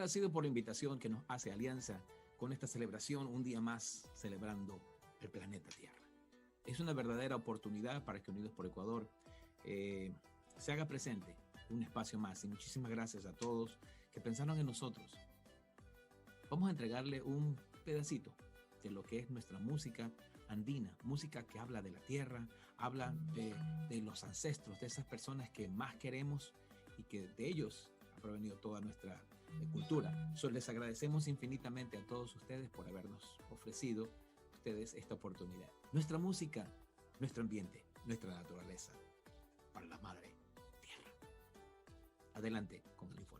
agradecido por la invitación que nos hace Alianza con esta celebración, un día más celebrando el planeta Tierra. Es una verdadera oportunidad para que Unidos por Ecuador se haga presente un espacio más. Y muchísimas gracias a todos que pensaron en nosotros. Vamos a entregarle un pedacito de lo que es nuestra música andina, música que habla de la tierra, habla de los ancestros, de esas personas que más queremos y que de ellos ha provenido toda nuestra cultura. Les agradecemos infinitamente a todos ustedes por habernos ofrecido ustedes esta oportunidad. Nuestra música, nuestro ambiente, nuestra naturaleza, para la madre tierra. Adelante con el informe.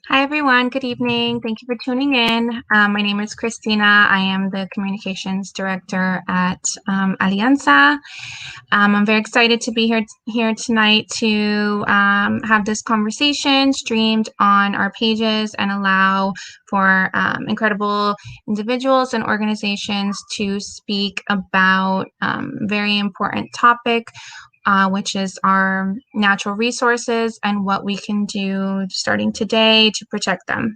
Hi, everyone. Good evening. Thank you for tuning in. My name is Christina. I am the Communications Director at Alianza. I'm very excited to be here tonight to have this conversation streamed on our pages and allow for incredible individuals and organizations to speak about very important topic, which is our natural resources and what we can do starting today to protect them.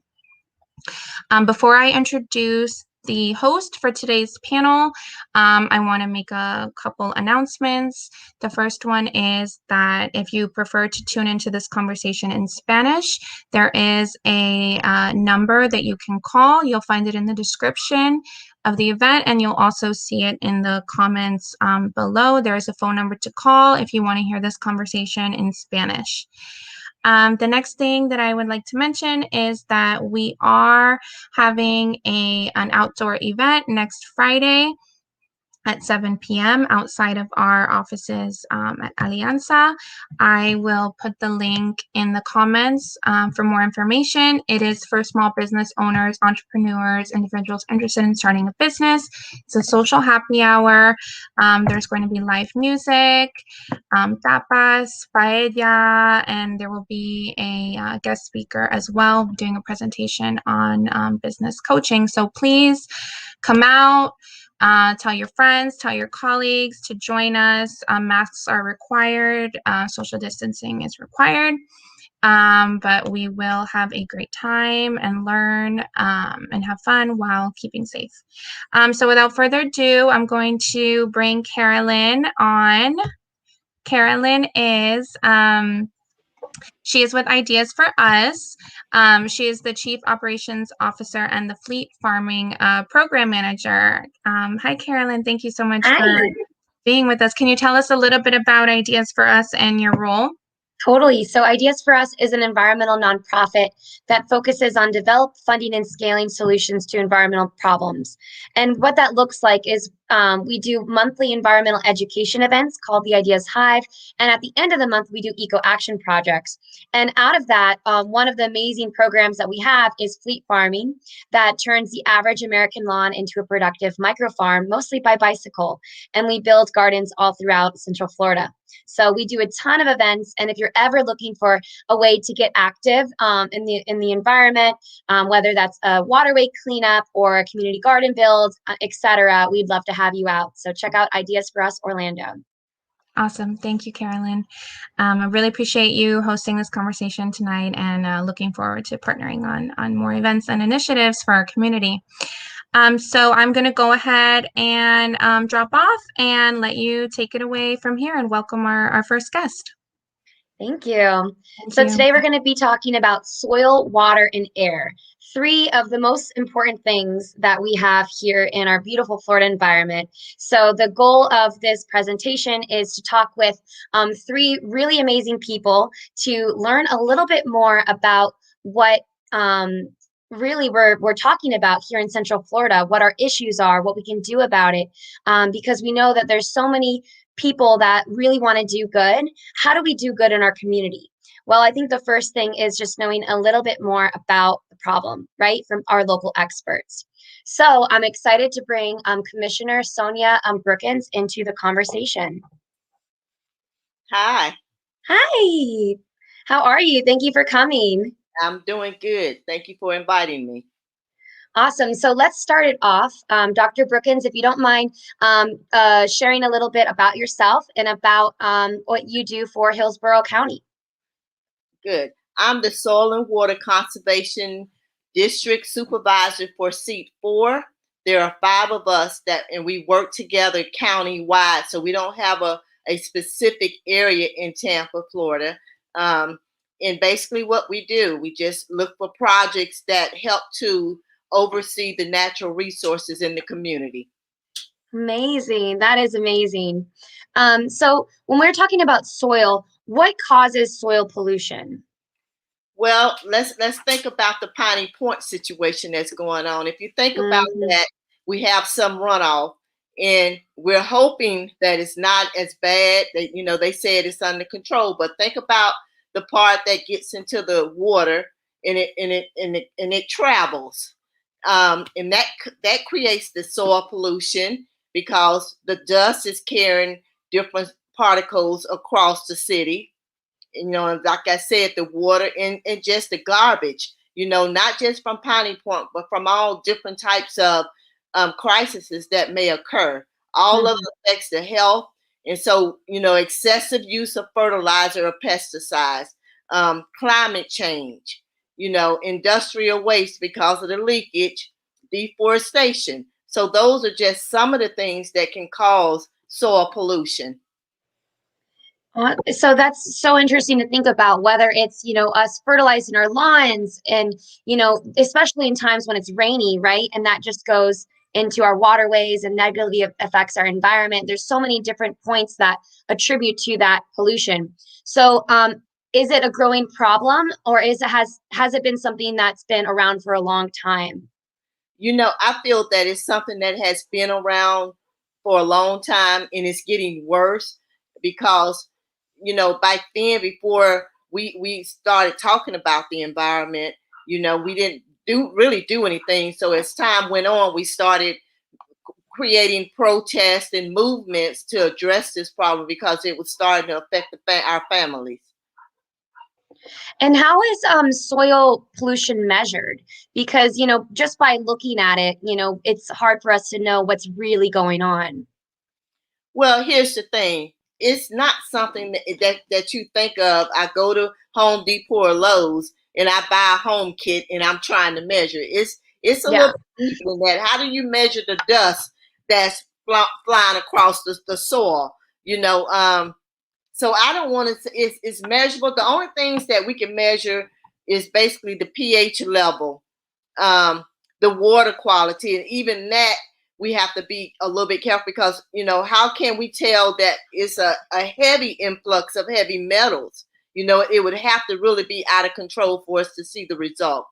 Before I introduce the host for today's panel, I want to make a couple announcements. The first one is that if you prefer to tune into this conversation in Spanish, there is a number that you can call. You'll find it in the description of the event, and you'll also see it in the comments below. There is a phone number to call if you want to hear this conversation in Spanish. The next thing that I would like to mention is that we are having an outdoor event next Friday at 7 p.m. outside of our offices at Alianza. I will put the link in the comments for more information. It is for small business owners, entrepreneurs, individuals interested in starting a business. It's a social happy hour. There's going to be live music, tapas, paella, and there will be a guest speaker as well doing a presentation on business coaching. So please come out. Tell your friends, tell your colleagues to join us. Masks are required. Social distancing is required. But we will have a great time and learn and have fun while keeping safe. So without further ado, I'm going to bring Carolyn on. Carolyn is... she is with Ideas for Us. She is the Chief Operations Officer and the Fleet Farming Program Manager. Hi, Carolyn. Thank you so much for being with us. Can you tell us a little bit about Ideas for Us and your role? Totally. So Ideas for Us is an environmental nonprofit that focuses on develop, funding, and scaling solutions to environmental problems. And what that looks like is we do monthly environmental education events called the Ideas Hive. And at the end of the month, we do eco action projects. And out of that, one of the amazing programs that we have is fleet farming that turns the average American lawn into a productive micro farm, mostly by bicycle. And we build gardens all throughout Central Florida. So we do a ton of events, and if you're ever looking for a way to get active in the environment, whether that's a waterway cleanup or a community garden build, etc., we'd love to have you out. So check out Ideas for Us Orlando. Awesome. Thank you, Carolyn. I really appreciate you hosting this conversation tonight, and looking forward to partnering on more events and initiatives for our community. So I'm going to go ahead and drop off and let you take it away from here and welcome our first guest. Thank you. Thank So you. today we're going to be talking about soil, water, and air, three of the most important things that we have here in our beautiful Florida environment. So the goal of this presentation is to talk with three really amazing people to learn a little bit more about what really we're talking about here in Central Florida, what our issues are, what we can do about it, because we know that there's so many people that really want to do good. How do we do good in our community? Well, I think the first thing is just knowing a little bit more about the problem, right, from our local experts. So I'm excited to bring Commissioner Sonia Brookins into the conversation. Hi. Hi, how are you? Thank you for coming. I'm doing good. Thank you for inviting me. Awesome. So let's start it off. Dr. Brookins, if you don't mind sharing a little bit about yourself and about what you do for Hillsborough County. Good. I'm the Soil and Water Conservation District Supervisor for Seat 4. There are 5 of us and we work together county-wide, so we don't have a specific area in Tampa, Florida. And basically what we do, we just look for projects that help to oversee the natural resources in the community. Amazing. That is amazing. So when we're talking about soil, what causes soil pollution? Well, let's think about the Piney Point situation that's going on. If you think about that, we have some runoff, and we're hoping that it's not as bad. That they said it's under control, but think about the part that gets into the water and it travels, and that creates the soil pollution because the dust is carrying different particles across the city. And like I said, the water and just the garbage, not just from Piney Point, but from all different types of crises that may occur. All of it affects the health. And so, excessive use of fertilizer or pesticides, climate change, industrial waste because of the leakage, deforestation. So those are just some of the things that can cause soil pollution. So that's so interesting to think about, whether it's, us fertilizing our lawns and, especially in times when it's rainy, right? And that just goes into our waterways and negatively affects our environment. There's so many different points that attribute to that pollution. So is it a growing problem, or has it been something that's been around for a long time? I feel that it's something that has been around for a long time, and it's getting worse because back then, before we started talking about the environment, we didn't really do anything. So as time went on, we started creating protests and movements to address this problem because it was starting to affect our families. And how is soil pollution measured? Because, just by looking at it, it's hard for us to know what's really going on. Well, here's the thing. It's not something that you think of. I go to Home Depot or Lowe's and I buy a home kit and I'm trying to measure. It's a little deeper than that. How do you measure the dust that's flying across the soil? So I don't want to. It's measurable. The only things that we can measure is basically the pH level, the water quality, and even that we have to be a little bit careful because, how can we tell that it's a heavy influx of heavy metals? It would have to really be out of control for us to see the results.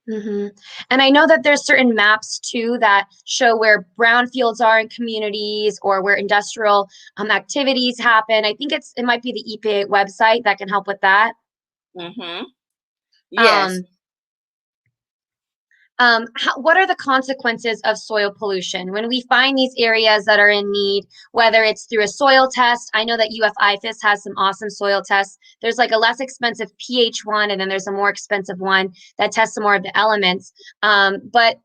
And I know that there's certain maps too that show where brownfields are in communities or where industrial activities happen. I think it might be the EPA website that can help with that. Yes. What are the consequences of soil pollution when we find these areas that are in need, whether it's through a soil test? I know that UF-IFAS has some awesome soil tests. There's like a less expensive pH one, and then there's a more expensive one that tests some more of the elements. But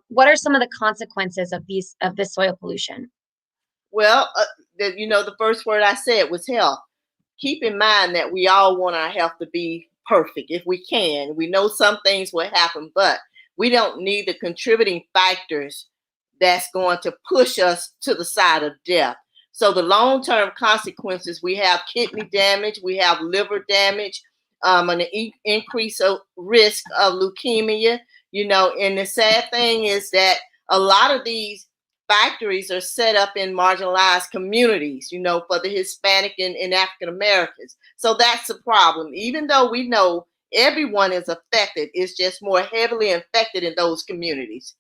what are some of the consequences of this soil pollution? Well, the first word I said was health. Keep in mind that we all want our health to be perfect if we can. We know some things will happen, but we don't need the contributing factors that's going to push us to the side of death. So the long-term consequences, we have kidney damage, we have liver damage, an increase of risk of leukemia, and the sad thing is that a lot of these factories are set up in marginalized communities, for the Hispanic and African Americans. So that's the problem. Even though we know everyone is affected, it's just more heavily infected in those communities.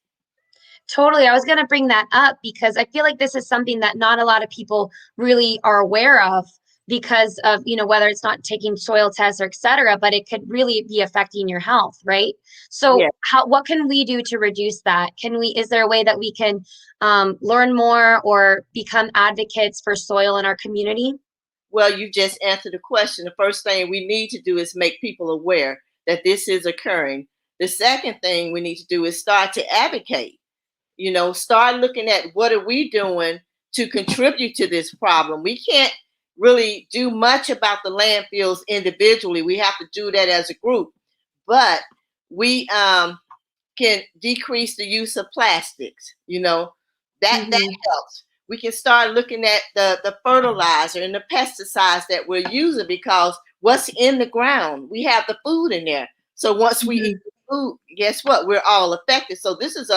Totally. I was going to bring that up because I feel like this is something that not a lot of people really are aware of because of, whether it's not taking soil tests or et cetera, but it could really be affecting your health, right? So Yeah. what can we do to reduce that? Is there a way that we can learn more or become advocates for soil in our community? Well, you just answered the question. The first thing we need to do is make people aware that this is occurring. The second thing we need to do is start to advocate. Start looking at what are we doing to contribute to this problem. We can't really do much about the landfills individually. We have to do that as a group. But we can decrease the use of plastics. That helps. We can start looking at the fertilizer and the pesticides that we're using because what's in the ground, we have the food in there. So once we eat the food, guess what? We're all affected. So this is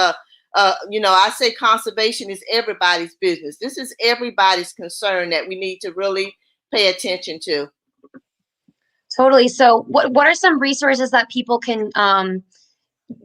I say conservation is everybody's business. This is everybody's concern that we need to really pay attention to. Totally. So what are some resources that people can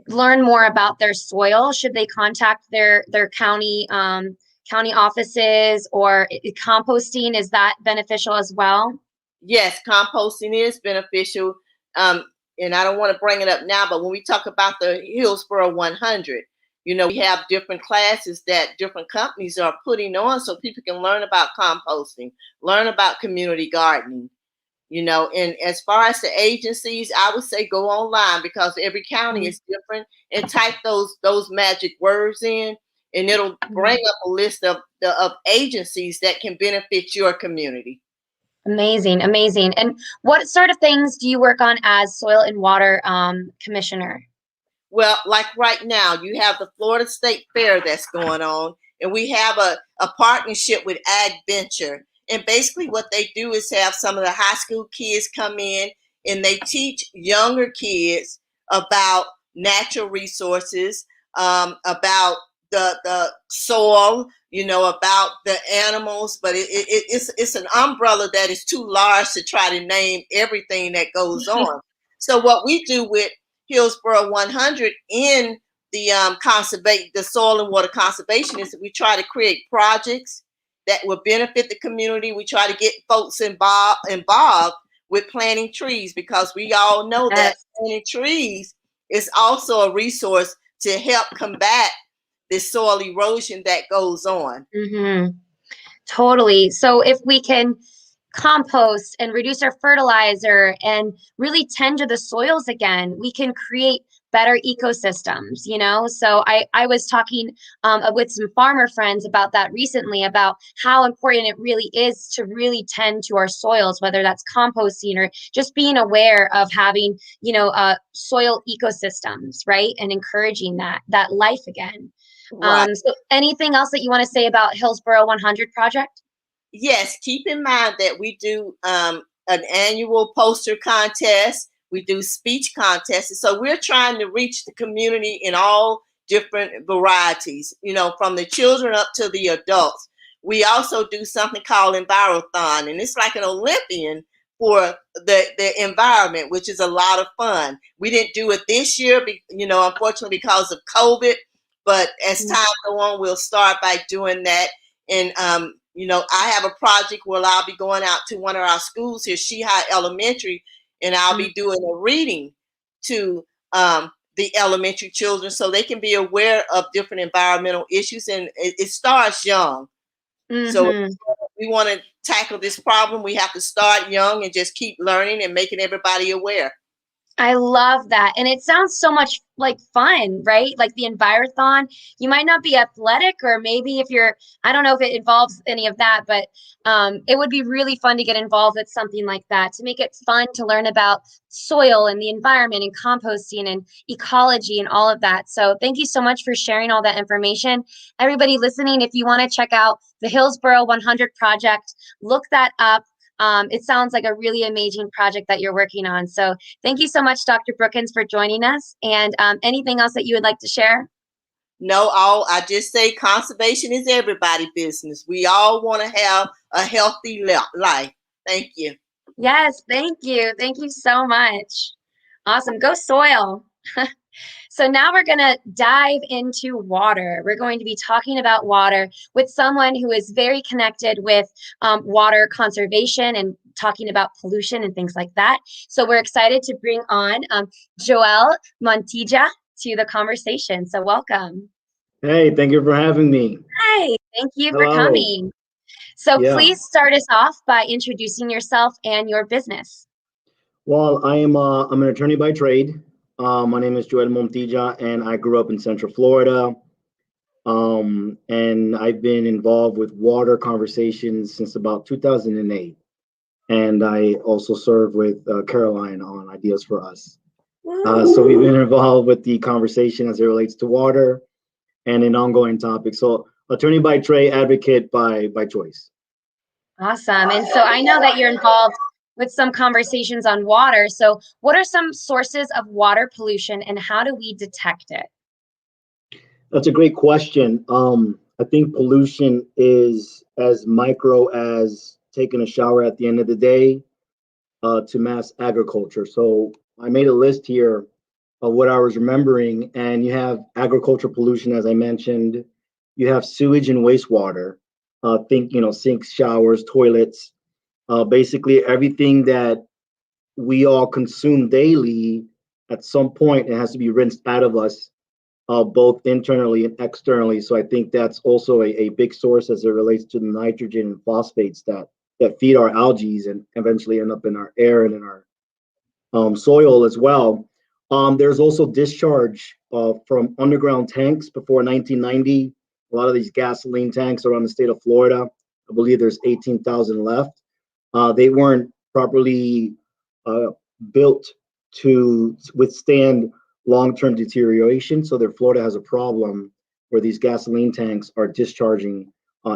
learn more about their soil? Should they contact their county offices, or composting? Is that beneficial as well? Yes, composting is beneficial. And I don't want to bring it up now, but when we talk about the Hillsborough 100, we have different classes that different companies are putting on so people can learn about composting, learn about community gardening, and as far as the agencies, I would say go online because every county is different and type those magic words in and it'll bring up a list of agencies that can benefit your community. Amazing. Amazing. And what sort of things do you work on as Soil and Water Commissioner? Well, like right now, you have the Florida State Fair that's going on, and we have a partnership with Ag Venture. And basically what they do is have some of the high school kids come in and they teach younger kids about natural resources, about the soil, about the animals, but it's an umbrella that is too large to try to name everything that goes on. So what we do with Hillsborough 100 in the soil and water conservation is that we try to create projects that will benefit the community. We try to get folks involved with planting trees because we all know that planting trees is also a resource to help combat the soil erosion that goes on. Totally. So if we can compost and reduce our fertilizer and really tend to the soils again, we can create better ecosystems, So I was talking with some farmer friends about that recently, about how important it really is to really tend to our soils, whether that's composting or just being aware of having, soil ecosystems, right? And encouraging that life again. Right. So anything else that you want to say about Hillsborough 100 project? Yes, keep in mind that we do an annual poster contest. We do speech contests. So we're trying to reach the community in all different varieties, from the children up to the adults. We also do something called Envirothon, and it's like an Olympian for the environment, which is a lot of fun. We didn't do it this year, unfortunately because of COVID, but as time goes on, we'll start by doing that. And I have a project where I'll be going out to one of our schools here, Shehigh Elementary, and I'll be doing a reading to the elementary children so they can be aware of different environmental issues. And it starts young. So if we want to tackle this problem, we have to start young and just keep learning and making everybody aware. I love that. And it sounds so much like fun, right? Like the Envirothon. You might not be athletic, or maybe if you're, I don't know if it involves any of that, but it would be really fun to get involved with something like that, to make it fun to learn about soil and the environment and composting and ecology and all of that. So thank you so much for sharing all that information. Everybody listening, if you want to check out the Hillsborough 100 Project, look that up. It sounds like a really amazing project that you're working on. So thank you so much, Dr. Brookins, for joining us. And anything else that you would like to share? No, all I just say conservation is everybody's business. We all want to have a healthy life. Thank you. Yes, thank you. Thank you so much. Awesome. Go soil. So now we're going to dive into water. We're going to be talking about water with someone who is very connected with water conservation and talking about pollution and things like that. So we're excited to bring on Joel Montilla to the conversation. So welcome. Hey, thank you for having me. Hi, thank you for Hello. coming. So Yeah. please start us off by introducing yourself and your business. Well, I'm an attorney by trade. My name is Joel Montilla, and I grew up in Central Florida. And I've been involved with water conversations since about 2008. And I also serve with Caroline on Ideas for Us. So we've been involved with the conversation as it relates to water and an ongoing topic. So attorney by trade, advocate by choice. Awesome. And so I know that you're involved with some conversations on water. So what are some sources of water pollution and how do we detect it? That's a great question. I think pollution is as micro as taking a shower at the end of the day to mass agriculture. So I made a list here of what I was remembering, and you have agriculture pollution, as I mentioned. You have sewage and wastewater. Think, sinks, showers, toilets, basically everything that we all consume daily. At some point, it has to be rinsed out of us, both internally and externally. So I think that's also a big source as it relates to the nitrogen and phosphates that feed our algae and eventually end up in our air and in our soil as well. There's also discharge from underground tanks before 1990. A lot of these gasoline tanks around the state of Florida, I believe there's 18,000 left. They weren't properly built to withstand long-term deterioration. So Florida has a problem where these gasoline tanks are discharging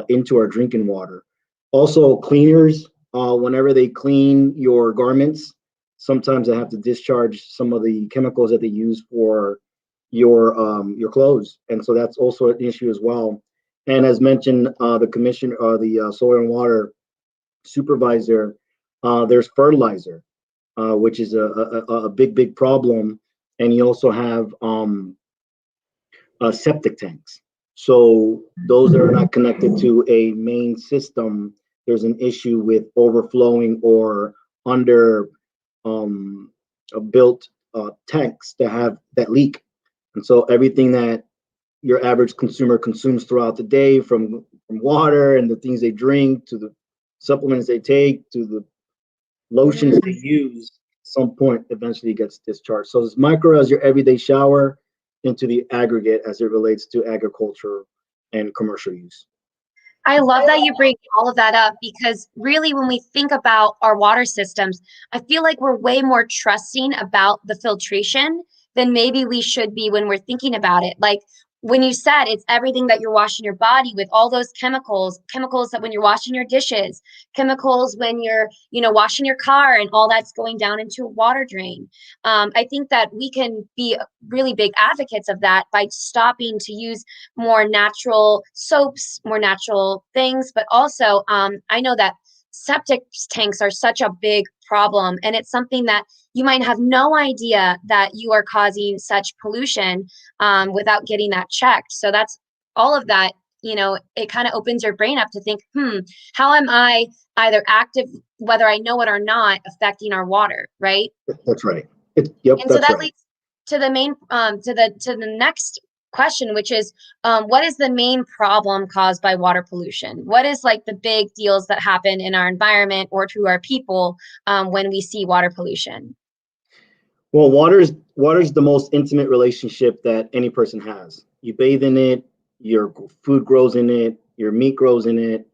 into our drinking water. Also, cleaners, whenever they clean your garments, sometimes they have to discharge some of the chemicals that they use for your clothes, and so that's also an issue as well. And as mentioned, the commission, the soil and water supervisor, there's fertilizer, which is a big problem, and you also have septic tanks. So those that are not connected to a main system, there's an issue with overflowing or under built tanks that leak. And so everything that your average consumer consumes throughout the day, from water and the things they drink to the supplements they take to the lotions they use, some point eventually gets discharged. So as micro as your everyday shower into the aggregate as it relates to agriculture and commercial use. I love that you bring all of that up, because really when we think about our water systems, I feel like we're way more trusting about the filtration than maybe we should be when we're thinking about it. Like when you said it's everything that you're washing your body with, all those chemicals that when you're washing your dishes, chemicals when you're, washing your car, and all that's going down into a water drain. I think that we can be really big advocates of that by stopping to use more natural soaps, more natural things. But also, I know that septic tanks are such a big problem, and it's something that you might have no idea that you are causing such pollution without getting that checked. So that's all of that, it kind of opens your brain up to think, how am I either active, whether I know it or not, affecting our water, right? That's right. And so that leads to the main, to the next question, which is, what is the main problem caused by water pollution? What is like the big deals that happen in our environment or to our people when we see water pollution? Well, water's the most intimate relationship that any person has. You bathe in it, your food grows in it, your meat grows in it.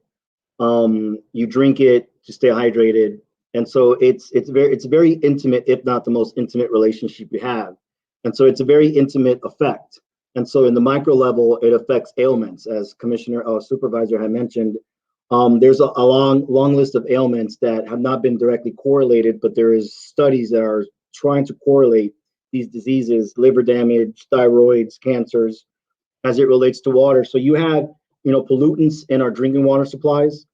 You drink it to stay hydrated, and so it's very intimate, if not the most intimate relationship you have. And so it's a very intimate effect. And so in the micro level, it affects ailments, as Commissioner Supervisor had mentioned. There's a long list of ailments that have not been directly correlated, but there is studies that are trying to correlate these diseases, liver damage, thyroids, cancers, as it relates to water. So you have, pollutants in our drinking water supplies,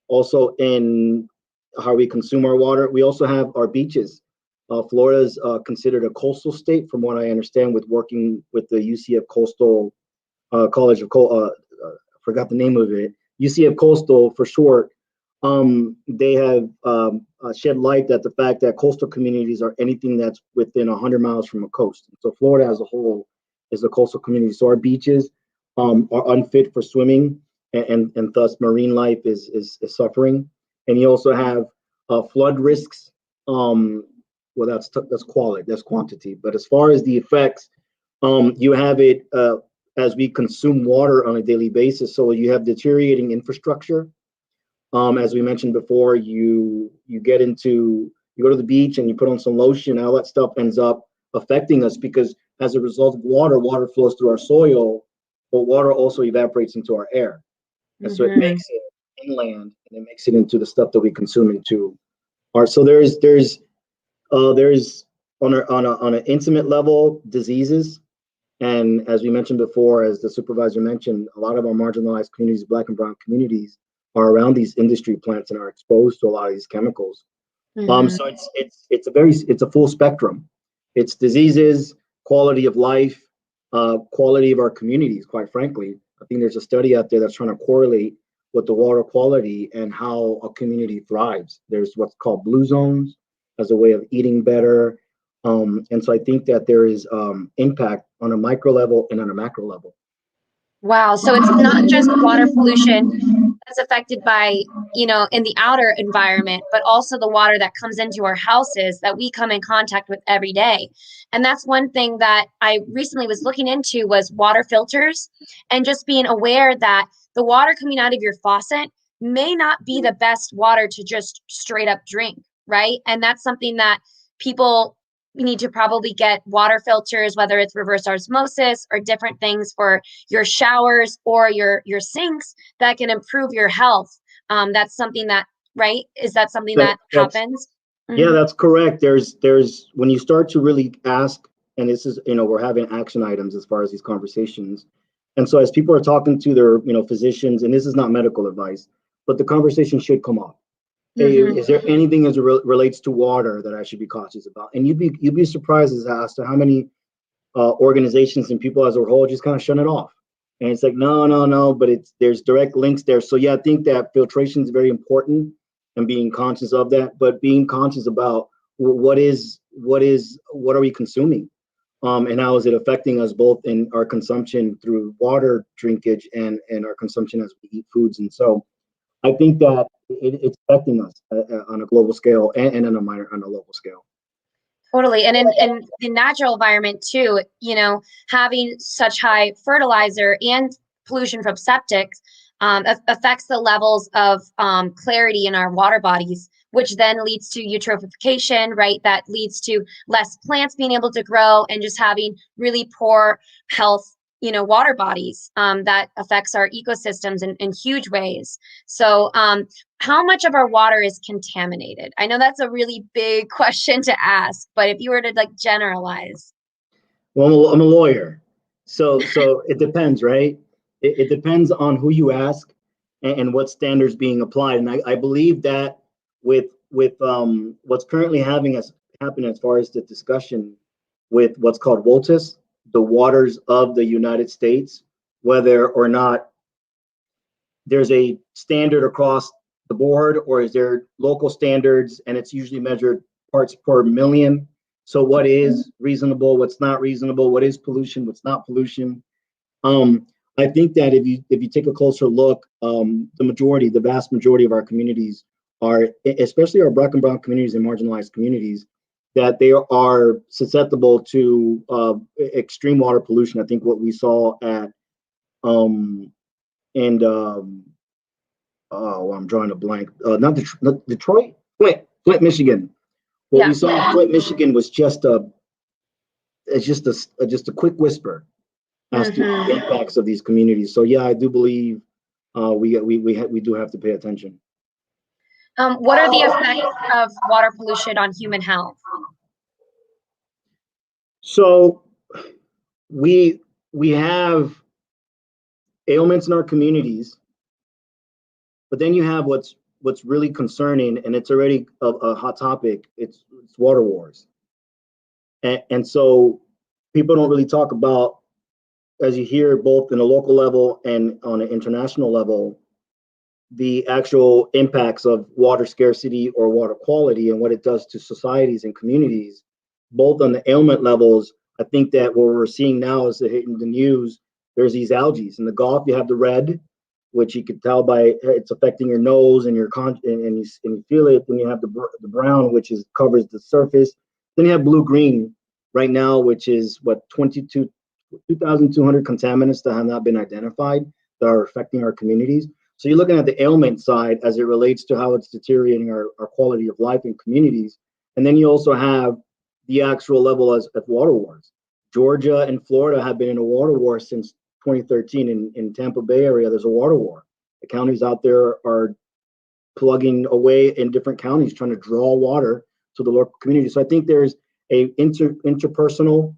also in how we consume our water. We also have our beaches. Florida is considered a coastal state, from what I understand, with working with the UCF Coastal College of forgot the name of it, UCF Coastal for short. They have shed light that the fact that coastal communities are anything that's within 100 miles from a coast. So Florida as a whole is a coastal community. So our beaches are unfit for swimming, and thus marine life is suffering. And you also have flood risks. Well, that's quality, that's quantity. But as far as the effects, you have it as we consume water on a daily basis. So you have deteriorating infrastructure. As we mentioned before, you go to the beach and you put on some lotion, all that stuff ends up affecting us, because as a result of water flows through our soil, but water also evaporates into our air. And so it makes it inland, and it makes it into the stuff that we consume into our. So there's on an intimate level diseases, and as we mentioned before, as the supervisor mentioned, a lot of our marginalized communities, Black and Brown communities, are around these industry plants and are exposed to a lot of these chemicals. So it's a full spectrum. It's diseases, quality of life, quality of our communities. Quite frankly, I think there's a study out there that's trying to correlate with the water quality and how a community thrives. There's what's called blue zones as a way of eating better. And so I think that there is impact on a micro level and on a macro level. Wow. So it's not just water pollution that's affected by, in the outer environment, but also the water that comes into our houses that we come in contact with every day. And that's one thing that I recently was looking into, was water filters, and just being aware that the water coming out of your faucet may not be the best water to just straight up drink, right? And that's something that people need to probably get water filters, whether it's reverse osmosis or different things for your showers or your sinks, that can improve your health. That's something that, right? Is that something that happens? Yeah, that's correct. There's when you start to really ask, and this is, we're having action items as far as these conversations. And so as people are talking to their, physicians, and this is not medical advice, but the conversation should come up. Hey, is there anything as it relates to water that I should be cautious about? And you'd be surprised as to how many organizations and people as a whole just kind of shun it off. And it's like, no, but there's direct links there. So yeah, I think that filtration is very important, and being conscious of that, but being conscious about what are we consuming, and how is it affecting us both in our consumption through water drinkage and our consumption as we eat foods. And so I think that it's affecting us on a global scale and on a local scale. Totally. And in the natural environment too, having such high fertilizer and pollution from septics affects the levels of clarity in our water bodies, which then leads to eutrophication, right? That leads to less plants being able to grow and just having really poor health, water bodies. That affects our ecosystems in huge ways. So how much of our water is contaminated? I know that's a really big question to ask, but if you were to generalize. Well, I'm a lawyer. So it depends, right? It depends on who you ask and what standards being applied. And I believe that with what's currently happening as far as the discussion with what's called WOTUS, the waters of the United States, whether or not there's a standard across the board, or is there local standards, and it's usually measured parts per million. So what is reasonable, what's not reasonable, what is pollution, what's not pollution. I think that if you take a closer look, the vast majority of our communities are, especially our Black and Brown communities and marginalized communities, that they are susceptible to extreme water pollution. I think what we saw at I'm drawing a blank. Not Detroit, Flint, Michigan. What we saw in Flint, Michigan was just a quick whisper as to the impacts of these communities. So yeah, I do believe we do have to pay attention. What are the effects of water pollution on human health? So we have ailments in our communities, but then you have what's really concerning, and it's already a hot topic. It's water wars, and so people don't really talk about, as you hear both in a local level and on an international level, the actual impacts of water scarcity or water quality and what it does to societies and communities, both on the ailment levels. I think that what we're seeing now is hitting the news. There's these algae in the Gulf. You have the red, which you could tell by it's affecting your nose and your and you feel it. Then you have the brown, which covers the surface. Then you have blue green right now, which is what 2,200 contaminants that have not been identified that are affecting our communities. So you're looking at the ailment side as it relates to how it's deteriorating our quality of life in communities. And then you also have the actual level of water wars. Georgia and Florida have been in a water war since 2013. In Tampa Bay area, there's a water war. The counties out there are plugging away in different counties, trying to draw water to the local community. So I think there's a interpersonal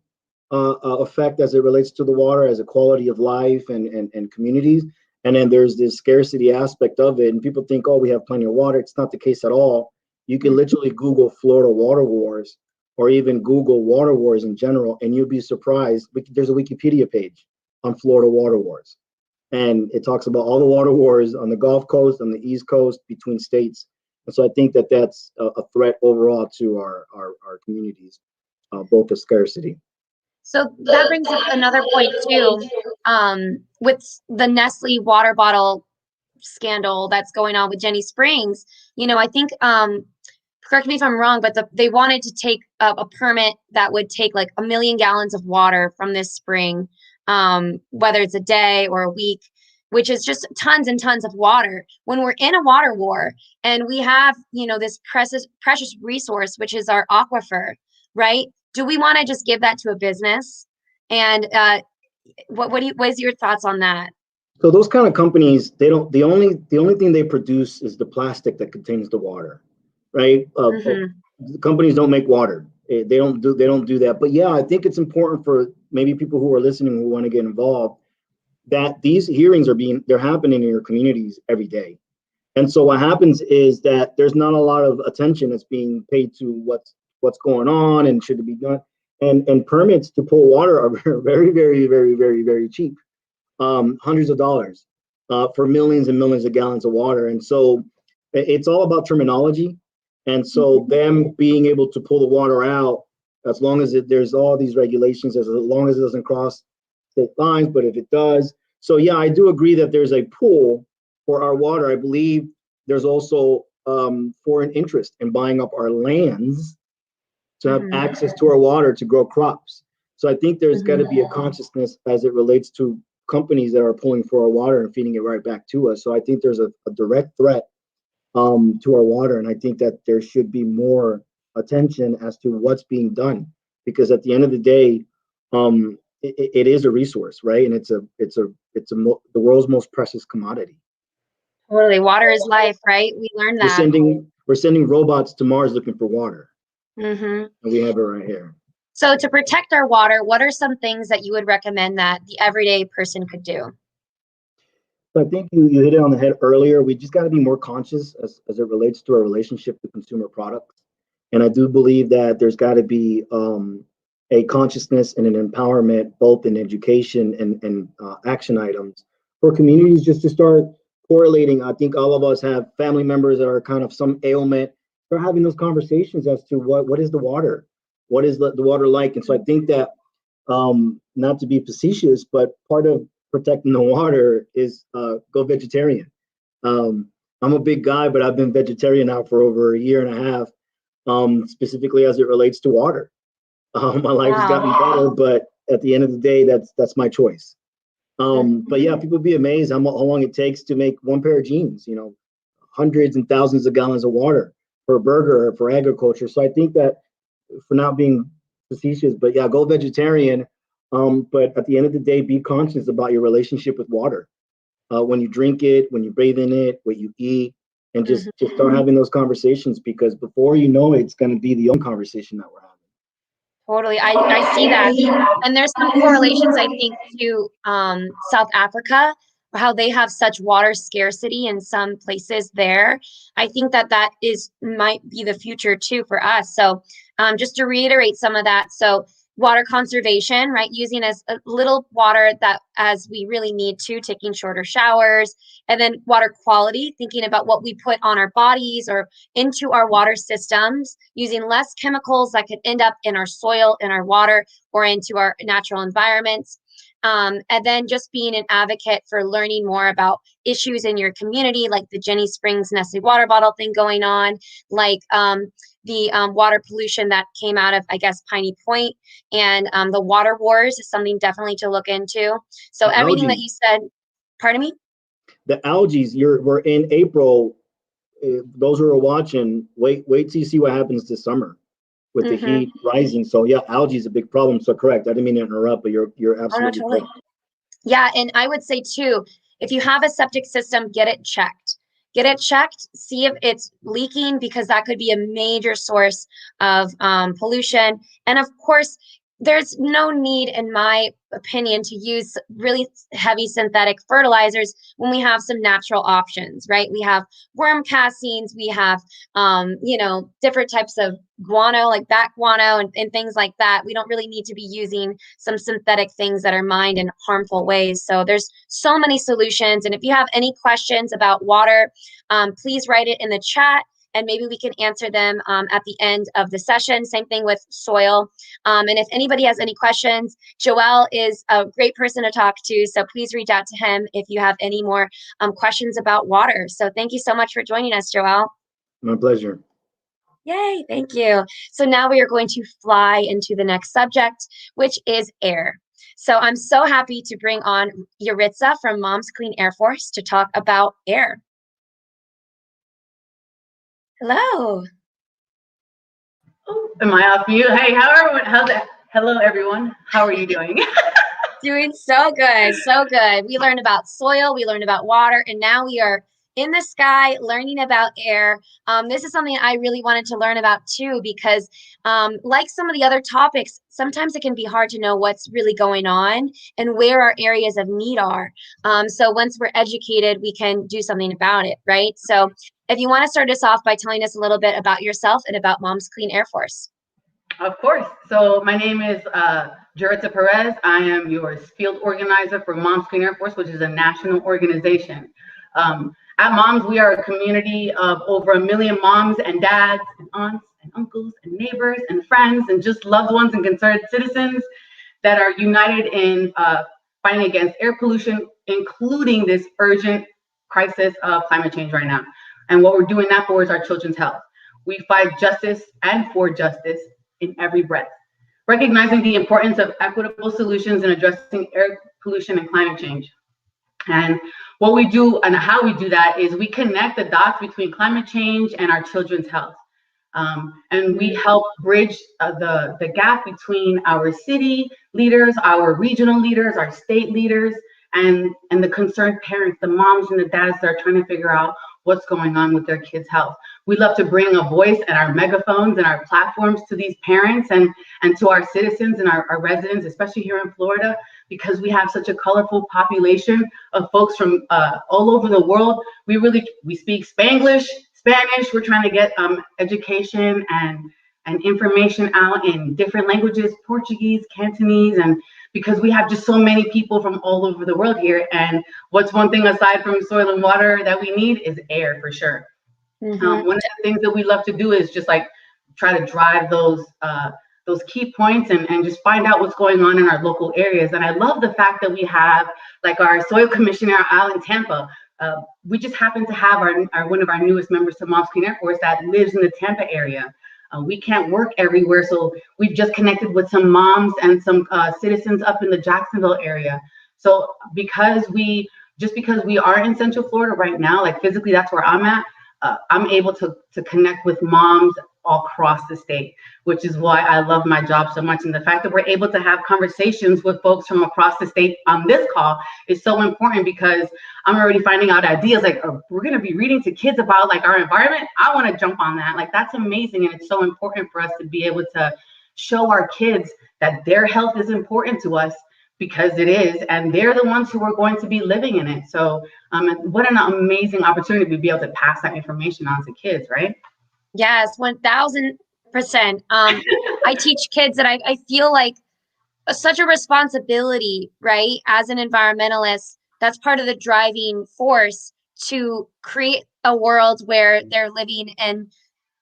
effect as it relates to the water, as a quality of life and communities. And then there's this scarcity aspect of it. And people think, oh, we have plenty of water. It's not the case at all. You can literally Google Florida water wars, or even Google water wars in general, and you'll be surprised. There's a Wikipedia page on Florida water wars. And it talks about all the water wars on the Gulf Coast, on the East Coast, between states. And so I think that that's a threat overall to our communities, both the scarcity. So that brings up another point too, with the Nestle water bottle scandal that's going on with Jenny Springs. I think, correct me if I'm wrong, but they wanted to take a permit that would take like 1 million gallons of water from this spring, whether it's a day or a week, which is just tons and tons of water. When we're in a water war and we have, this precious resource, which is our aquifer, right? Do we want to just give that to a business? And what is your thoughts on that? So those kind of companies, the only thing they produce is the plastic that contains the water, right? The companies don't make water. They don't do that. But yeah, I think it's important for maybe people who are listening who want to get involved, that these hearings they're happening in your communities every day. And so what happens is that there's not a lot of attention that's being paid to what's going on and should it be done. And permits to pull water are very, very, very, very, very cheap. Hundreds of dollars for millions and millions of gallons of water. And so it's all about terminology. And so them being able to pull the water out, as long as there's all these regulations, as long as it doesn't cross state lines, but if it does. So yeah, I do agree that there's a pool for our water. I believe there's also foreign interest in buying up our lands to have access to our water to grow crops. So I think there's got to be a consciousness as it relates to companies that are pulling for our water and feeding it right back to us. So I think there's a direct threat to our water. And I think that there should be more attention as to what's being done, because at the end of the day, it is a resource, right? And it's the world's most precious commodity. Totally. Water is life, right? We learned that. We're sending robots to Mars looking for water. And we have it right here. So to protect our water, what are some things that you would recommend that the everyday person could do? So I think you hit it on the head earlier. We just got to be more conscious as it relates to our relationship to consumer products. And I do believe that there's got to be a consciousness and an empowerment, both in education and action items for communities, just to start correlating. I think all of us have family members that are kind of some ailment. Start having those conversations as to what is the water? What is the water like? And so I think that, not to be facetious, but part of protecting the water is go vegetarian. I'm a big guy, but I've been vegetarian now for over 1.5 years. specifically as it relates to water. My life has gotten better, but at the end of the day, that's my choice. But yeah, people be amazed how long it takes to make one pair of jeans, you know, hundreds and thousands of gallons of water for a burger or for agriculture. So I think that, for not being facetious, but yeah, go vegetarian. But at the end of the day, be conscious about your relationship with water. When you drink it, when you bathe in it, what you eat, and just start having those conversations, because before you know it, it's going to be the own conversation that we're having. Totally. I see that. And there's some correlations, I think, to South Africa, how they have such water scarcity in some places there. I think that might be the future too for us. So just to reiterate some of that. So water conservation, right? Using as little water that as we really need to, taking shorter showers, and then water quality, thinking about what we put on our bodies or into our water systems, using less chemicals that could end up in our soil, in our water, or into our natural environments. And then just being an advocate for learning more about issues in your community, like the Jenny Springs Nestle water bottle thing going on, like the water pollution that came out of, I guess, Piney Point, and the water wars is something definitely to look into. So The everything that algae. you said, pardon me? The algae, we're in April. Those who are watching, wait till you see what happens this summer with the heat rising. So yeah, algae is a big problem. So correct. I didn't mean to interrupt, but you're Oh, no, absolutely totally. correct. Yeah, and I would say too, if you have a septic system, get it checked. Get it checked, see if it's leaking, because that could be a major source of pollution. And of course, there's no need, in my opinion, to use really heavy synthetic fertilizers when we have some natural options, right? We have worm castings, we have, different types of guano, like bat guano and things like that. We don't really need to be using some synthetic things that are mined in harmful ways. So there's so many solutions. And if you have any questions about water, please write it in the chat, and maybe we can answer them at the end of the session. Same thing with soil. And if anybody has any questions, Joel is a great person to talk to. So please reach out to him if you have any more questions about water. So thank you so much for joining us, Joel. My pleasure. Yay, thank you. So now we are going to fly into the next subject, which is air. So I'm so happy to bring on Yaritza from Moms Clean Air Force to talk about air. Hello. Oh, am I off mute? Hey, hello everyone. How are you doing? Doing so good, so good. We learned about soil, we learned about water, and now we are in the sky learning about air. This is something I really wanted to learn about too, because like some of the other topics, sometimes it can be hard to know what's really going on and where our areas of need are. So once we're educated, we can do something about it, right? So if you want to start us off by telling us a little bit about yourself and about Moms Clean Air Force. Of course. So my name is Yaritza Perez. I am your field organizer for Moms Clean Air Force, which is a national organization. At Moms, we are a community of over 1 million moms and dads and aunts and uncles and neighbors and friends and just loved ones and concerned citizens that are united in fighting against air pollution, including this urgent crisis of climate change right now. And what we're doing that for is our children's health. We fight justice and for justice in every breath, recognizing the importance of equitable solutions in addressing air pollution and climate change. And what we do and how we do that is we connect the dots between climate change and our children's health. And we help bridge the gap between our city leaders, our regional leaders, our state leaders, and the concerned parents, the moms and the dads that are trying to figure out what's going on with their kids' health. We love to bring a voice and our megaphones and our platforms to these parents and to our citizens and our residents, especially here in Florida, because we have such a colorful population of folks from all over the world. We speak Spanglish, Spanish. We're trying to get education and information out in different languages, Portuguese, Cantonese, and because we have just so many people from all over the world here. And what's one thing aside from soil and water that we need is air for sure. One of the things that we love to do is just like try to drive those key points and just find out what's going on in our local areas. And I love the fact that we have like our soil commissioner out in Tampa. We just happen to have one of our newest members to Moms Clean Air Force that lives in the Tampa area. We can't work everywhere, so we've just connected with some moms and some citizens up in the Jacksonville area. So because we are in Central Florida right now, like physically that's where I'm at, I'm able to connect with moms all across the state, which is why I love my job so much. And the fact that we're able to have conversations with folks from across the state on this call is so important, because I'm already finding out ideas like, oh, we're going to be reading to kids about like our environment. I want to jump on that. Like, that's amazing. And it's so important for us to be able to show our kids that their health is important to us, because it is, and they're the ones who are going to be living in it. So what an amazing opportunity to be able to pass that information on to kids, right? Yes, 1000%. I teach kids that I feel like such a responsibility, right? As an environmentalist, that's part of the driving force to create a world where they're living in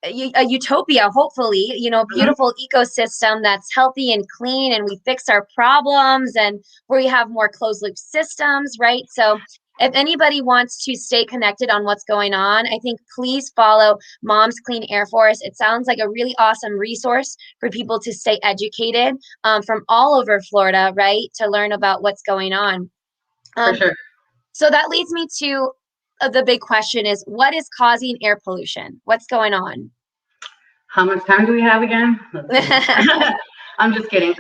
a utopia, hopefully, beautiful ecosystem that's healthy and clean, and we fix our problems, and where we have more closed loop systems, right? So if anybody wants to stay connected on what's going on, I think please follow Moms Clean Air Force. It sounds like a really awesome resource for people to stay educated from all over Florida, right? To learn about what's going on. For sure. So that leads me to the big question is, what is causing air pollution? What's going on? How much time do we have again? I'm just kidding.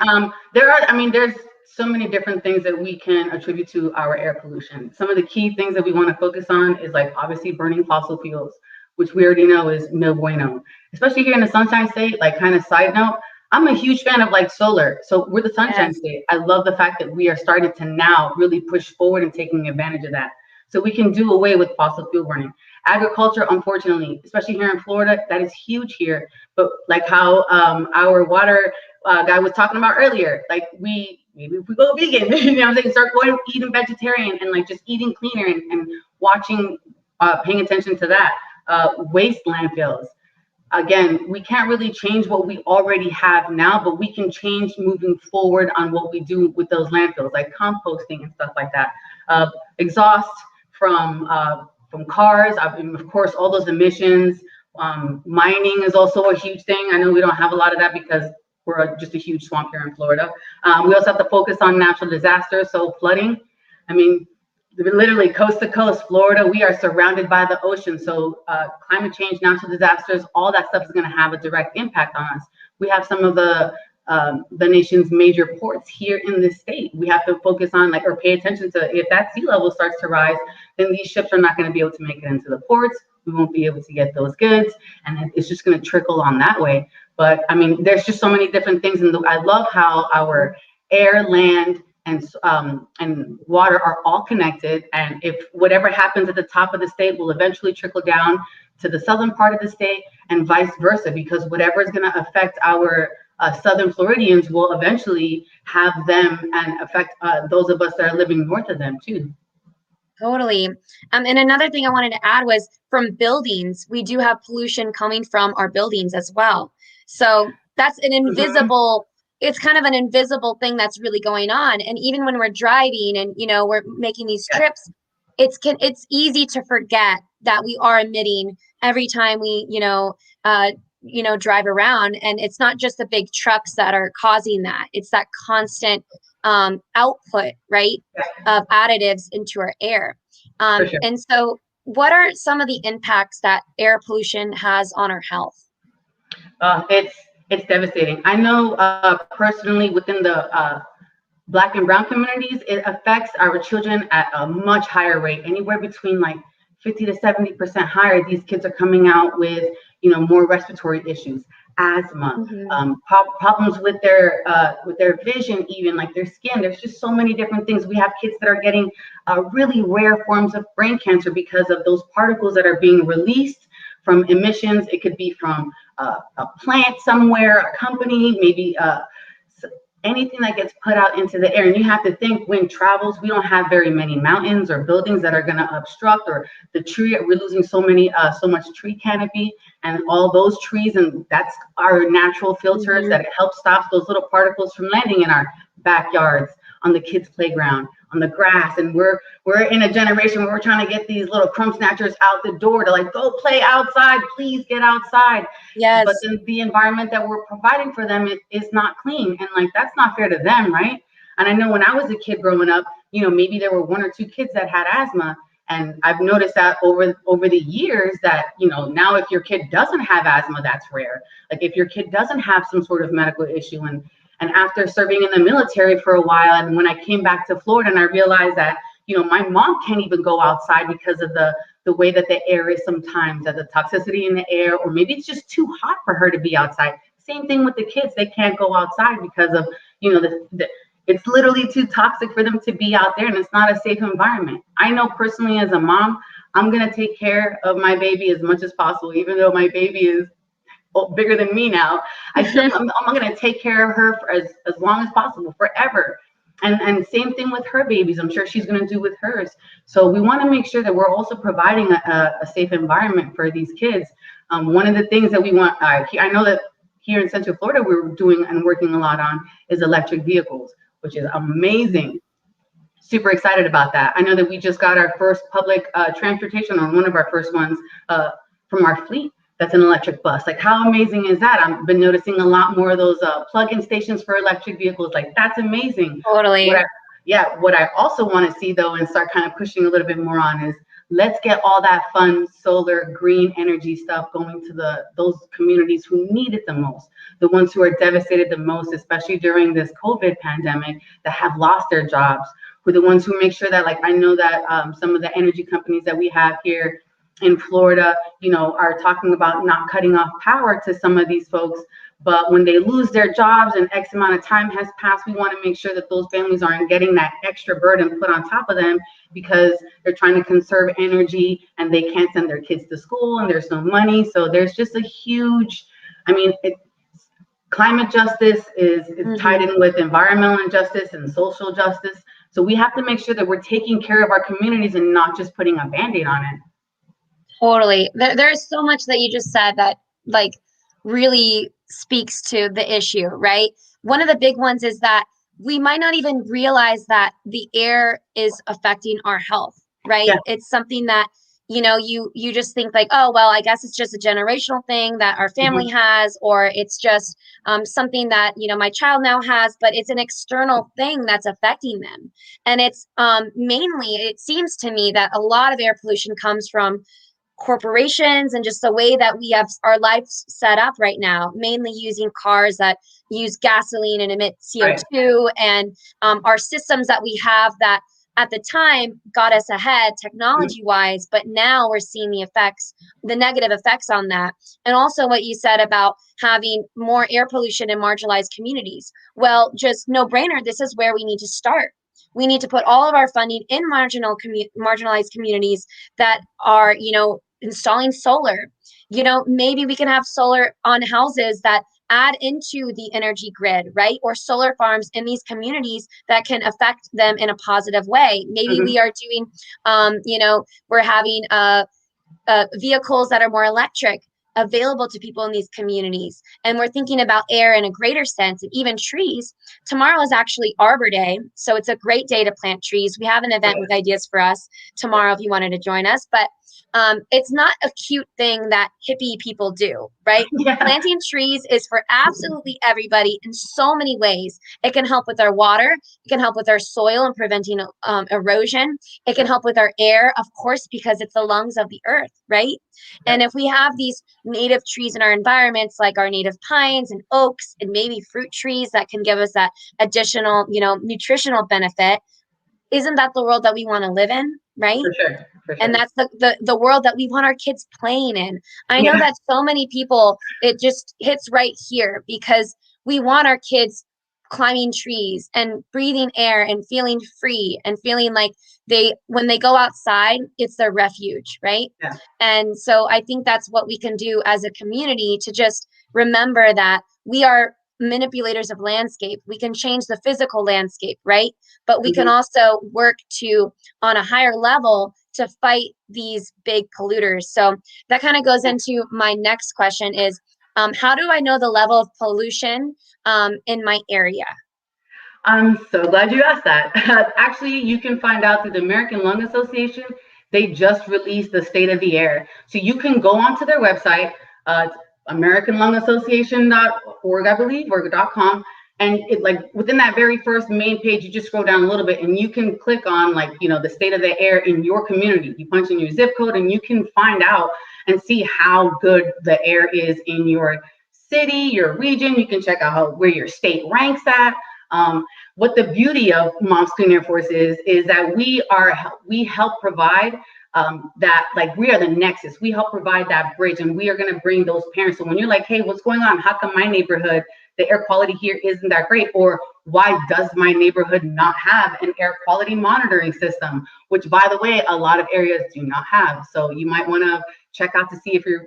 There's so many different things that we can attribute to our air pollution. Some of the key things that we want to focus on is like obviously burning fossil fuels, which we already know is no bueno, especially here in the Sunshine State. Like, kind of side note, I'm a huge fan of like solar. So we're the Sunshine State. I love the fact that we are starting to now really push forward and taking advantage of that. So we can do away with fossil fuel burning. Agriculture, unfortunately, especially here in Florida, that is huge here. But like how our water guy was talking about earlier, like maybe if we go vegan, you know what I'm saying, start going eating vegetarian and like just eating cleaner and watching, paying attention to that. Waste landfills. Again, we can't really change what we already have now, but we can change moving forward on what we do with those landfills, like composting and stuff like that. Exhaust from cars, of course, all those emissions. Mining is also a huge thing. I know we don't have a lot of that because we're just a huge swamp here in Florida. We also have to focus on natural disasters, so flooding. I mean, literally coast to coast, Florida, we are surrounded by the ocean. So climate change, natural disasters, all that stuff is going to have a direct impact on us. We have some of the nation's major ports here in this state. We have to focus on or pay attention to, if that sea level starts to rise, then these ships are not going to be able to make it into the ports. We won't be able to get those goods, and it's just going to trickle on that way. But I mean, there's just so many different things. And I love how our air, land, and water are all connected. And if whatever happens at the top of the state will eventually trickle down to the southern part of the state, and vice versa, because whatever is going to affect our Southern Floridians will eventually have them and affect those of us that are living north of them too. Totally. And another thing I wanted to add was, from buildings, we do have pollution coming from our buildings as well. So that's an invisible, it's kind of an invisible thing that's really going on. And even when we're driving and, we're making these trips, it's easy to forget that we are emitting every time we, drive around. And it's not just the big trucks that are causing that. It's that constant output, right, of additives into our air. Sure. And so what are some of the impacts that air pollution has on our health? It's devastating. I know personally within the Black and Brown communities, it affects our children at a much higher rate, anywhere between 50 to 70% higher. These kids are coming out with, more respiratory issues, asthma, problems with their vision, even their skin. There's just so many different things. We have kids that are getting really rare forms of brain cancer because of those particles that are being released from emissions. It could be from a plant somewhere, a company, maybe anything that gets put out into the air. And you have to think, wind travels. We don't have very many mountains or buildings that are going to obstruct, or the tree. We're losing so much tree canopy and all those trees, and that's our natural filters that help stop those little particles from landing in our backyards. on the kids' playground, on the grass, and we're in a generation where we're trying to get these little crumb snatchers out the door to like, go play outside, please get outside. Yes. But then the environment that we're providing for them is not clean, and like that's not fair to them, right? And I know when I was a kid growing up, you know, maybe there were 1 or 2 kids that had asthma. And I've noticed that over the years that, you know, now if your kid doesn't have asthma, that's rare. Like if your kid doesn't have some sort of medical issue, and after serving in the military for a while, and when I came back to Florida and I realized that, you know, my mom can't even go outside because of the way that the air is sometimes, that the toxicity in the air, or maybe it's just too hot for her to be outside. Same thing with the kids. They can't go outside because of, you know, it's literally too toxic for them to be out there, and it's not a safe environment. I know personally as a mom, I'm going to take care of my baby as much as possible, even though my baby is bigger than me now. I'm going to take care of her for as long as possible, forever. And same thing with her babies. I'm sure she's going to do with hers. So we want to make sure that we're also providing a safe environment for these kids. One of the things that we want, I know that here in Central Florida, we're doing and working a lot on is electric vehicles, which is amazing. Super excited about that. I know that we just got our first public transportation, or one of our first ones from our fleet. That's an electric bus. Like, how amazing is that? I've been noticing a lot more of those plug-in stations for electric vehicles. Like, that's amazing. Totally. What I also want to see though, and start kind of pushing a little bit more on, is let's get all that fun solar green energy stuff going to those communities who need it the most, the ones who are devastated the most, especially during this COVID pandemic, that have lost their jobs, who are the ones who make sure that, like, I know that some of the energy companies that we have here in Florida, you know, are talking about not cutting off power to some of these folks. But when they lose their jobs and X amount of time has passed, we want to make sure that those families aren't getting that extra burden put on top of them because they're trying to conserve energy and they can't send their kids to school and there's no money. So there's just a huge, I mean, climate justice is tied in with environmental injustice and social justice. So we have to make sure that we're taking care of our communities and not just putting a Band-Aid on it. Totally. There's so much that you just said that, like, really speaks to the issue, right? One of the big ones is that we might not even realize that the air is affecting our health, right? Yeah. It's something that, you know, you just think like, oh, well, I guess it's just a generational thing that our family has, or it's just something that, you know, my child now has, but it's an external thing that's affecting them. And it's mainly, it seems to me that a lot of air pollution comes from corporations and just the way that we have our lives set up right now, mainly using cars that use gasoline and emit CO2, right. And our systems that we have that at the time got us ahead technology wise, but now we're seeing the effects, the negative effects on that. And also what you said about having more air pollution in marginalized communities. Well, just no brainer. This is where we need to start. We need to put all of our funding in marginalized communities that are, you know, installing solar. You know, maybe we can have solar on houses that add into the energy grid, right? Or solar farms in these communities that can affect them in a positive way. Maybe we are doing, you know, we're having vehicles that are more electric available to people in these communities. And we're thinking about air in a greater sense, and even trees. Tomorrow is actually Arbor Day, so it's a great day to plant trees. We have an event with Ideas for Us tomorrow if you wanted to join us, but it's not a cute thing that hippie people do, right? Yeah. Planting trees is for absolutely everybody in so many ways. It can help with our water. It can help with our soil and preventing erosion. It can help with our air, of course, because it's the lungs of the earth, right? Yeah. And if we have these native trees in our environments, like our native pines and oaks and maybe fruit trees that can give us that additional, you know, nutritional benefit, isn't that the world that we want to live in, right? For sure. For sure. And that's the world that we want our kids playing in. I know that so many people, it just hits right here because we want our kids climbing trees and breathing air and feeling free and feeling like when they go outside, it's their refuge, right? Yeah. And so I think that's what we can do as a community to just remember that we are manipulators of landscape. We can change the physical landscape, right? But we can also work to, on a higher level, to fight these big polluters. So that kind of goes into my next question is, how do I know the level of pollution in my area? I'm so glad you asked that. Actually, you can find out through the American Lung Association. They just released the State of the Air. So you can go onto their website, AmericanLungAssociation.org, I believe, or .com. And it, like, within that very first main page, you just scroll down a little bit and you can click on, like, you know, the state of the air in your community. You punch in your zip code and you can find out and see how good the air is in your city, your region. You can check out where your state ranks at. What the beauty of Moms Clean Air Force is that we help provide that, like, we are the nexus. We help provide that bridge, and we are going to bring those parents. So when you're like, hey, what's going on? How come my neighborhood, the air quality here isn't that great? Or why does my neighborhood not have an air quality monitoring system? Which, by the way, a lot of areas do not have. So you might want to check out to see if your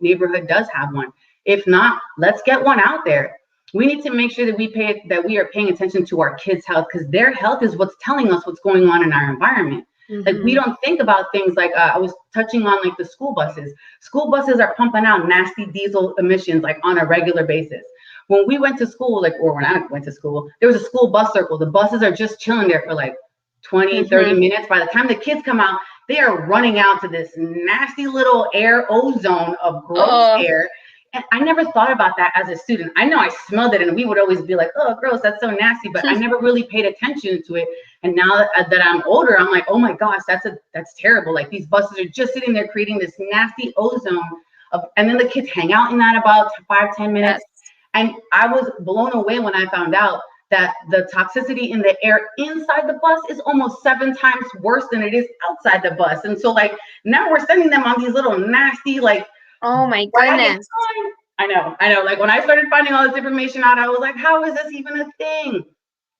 neighborhood does have one. If not, let's get one out there. We need to make sure that we are paying attention to our kids' health, because their health is what's telling us what's going on in our environment. Mm-hmm. Like, we don't think about things like, I was touching on, like, the school buses. School buses are pumping out nasty diesel emissions, like, on a regular basis. When we went to school, like, or when I went to school, there was a school bus circle. The buses are just chilling there for like 20, 30 minutes. By the time the kids come out, they are running out to this nasty little air ozone of gross air. And I never thought about that as a student. I know I smelled it and we would always be like, oh, gross, that's so nasty. But I never really paid attention to it. And now that I'm older, I'm like, oh my gosh, that's terrible. Like, these buses are just sitting there creating this nasty ozone and then the kids hang out in that about 5-10 minutes. Yes. And I was blown away when I found out that the toxicity in the air inside the bus is almost 7 times worse than it is outside the bus. And so, like, now we're sending them on these little nasty, like, oh my goodness. I know. Like, when I started finding all this information out, I was like, how is this even a thing?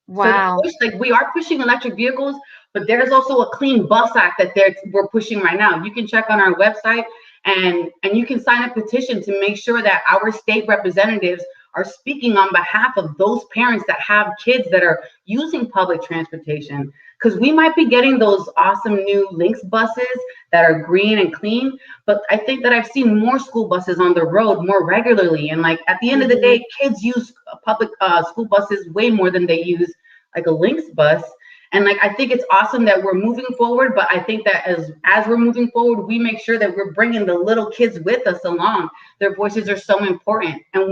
Wow. So we are pushing electric vehicles, but there's also a Clean Bus Act that we're pushing right now. You can check on our website and you can sign a petition to make sure that our state representatives are speaking on behalf of those parents that have kids that are using public transportation. Because we might be getting those awesome new Lynx buses that are green and clean, but I think that I've seen more school buses on the road more regularly. And, like, at the end of the day, kids use public school buses way more than they use, like, a Lynx bus. And, like, I think it's awesome that we're moving forward, but I think that as we're moving forward, we make sure that we're bringing the little kids with us along. Their voices are so important. And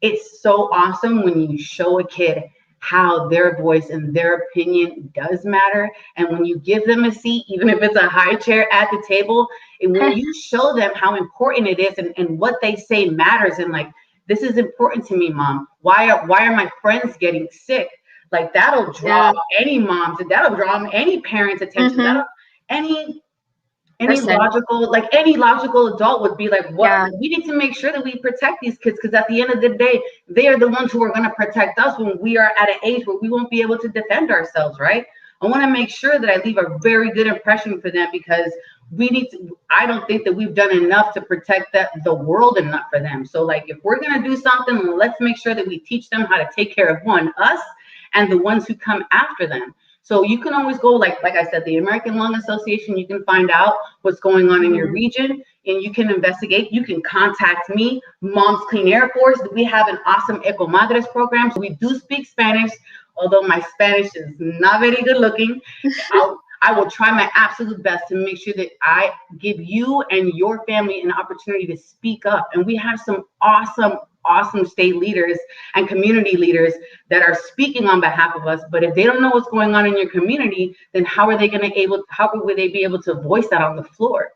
it's so awesome when you show a kid how their voice and their opinion does matter. And when you give them a seat, even if it's a high chair at the table, and when you show them how important it is and what they say matters, and, like, this is important to me, Mom. Why are my friends getting sick? Like, that'll draw any moms, and that'll draw any parents' attention. That'll, any logical adult would be like, what? We need to make sure that we protect these kids, because at the end of the day, they are the ones who are going to protect us when we are at an age where we won't be able to defend ourselves, right? I want to make sure that I leave a very good impression for them, because I don't think that we've done enough to protect the world enough for them. So, like, if we're going to do something, let's make sure that we teach them how to take care of us and the ones who come after them. So you can always go, like I said, the American Lung Association, you can find out what's going on in your region, and you can investigate. You can contact me, Moms Clean Air Force. We have an awesome Ecomadres program. So we do speak Spanish, although my Spanish is not very good looking. I will try my absolute best to make sure that I give you and your family an opportunity to speak up. And we have some awesome state leaders and community leaders that are speaking on behalf of us. But if they don't know what's going on in your community, then how would they be able to voice that on the floor?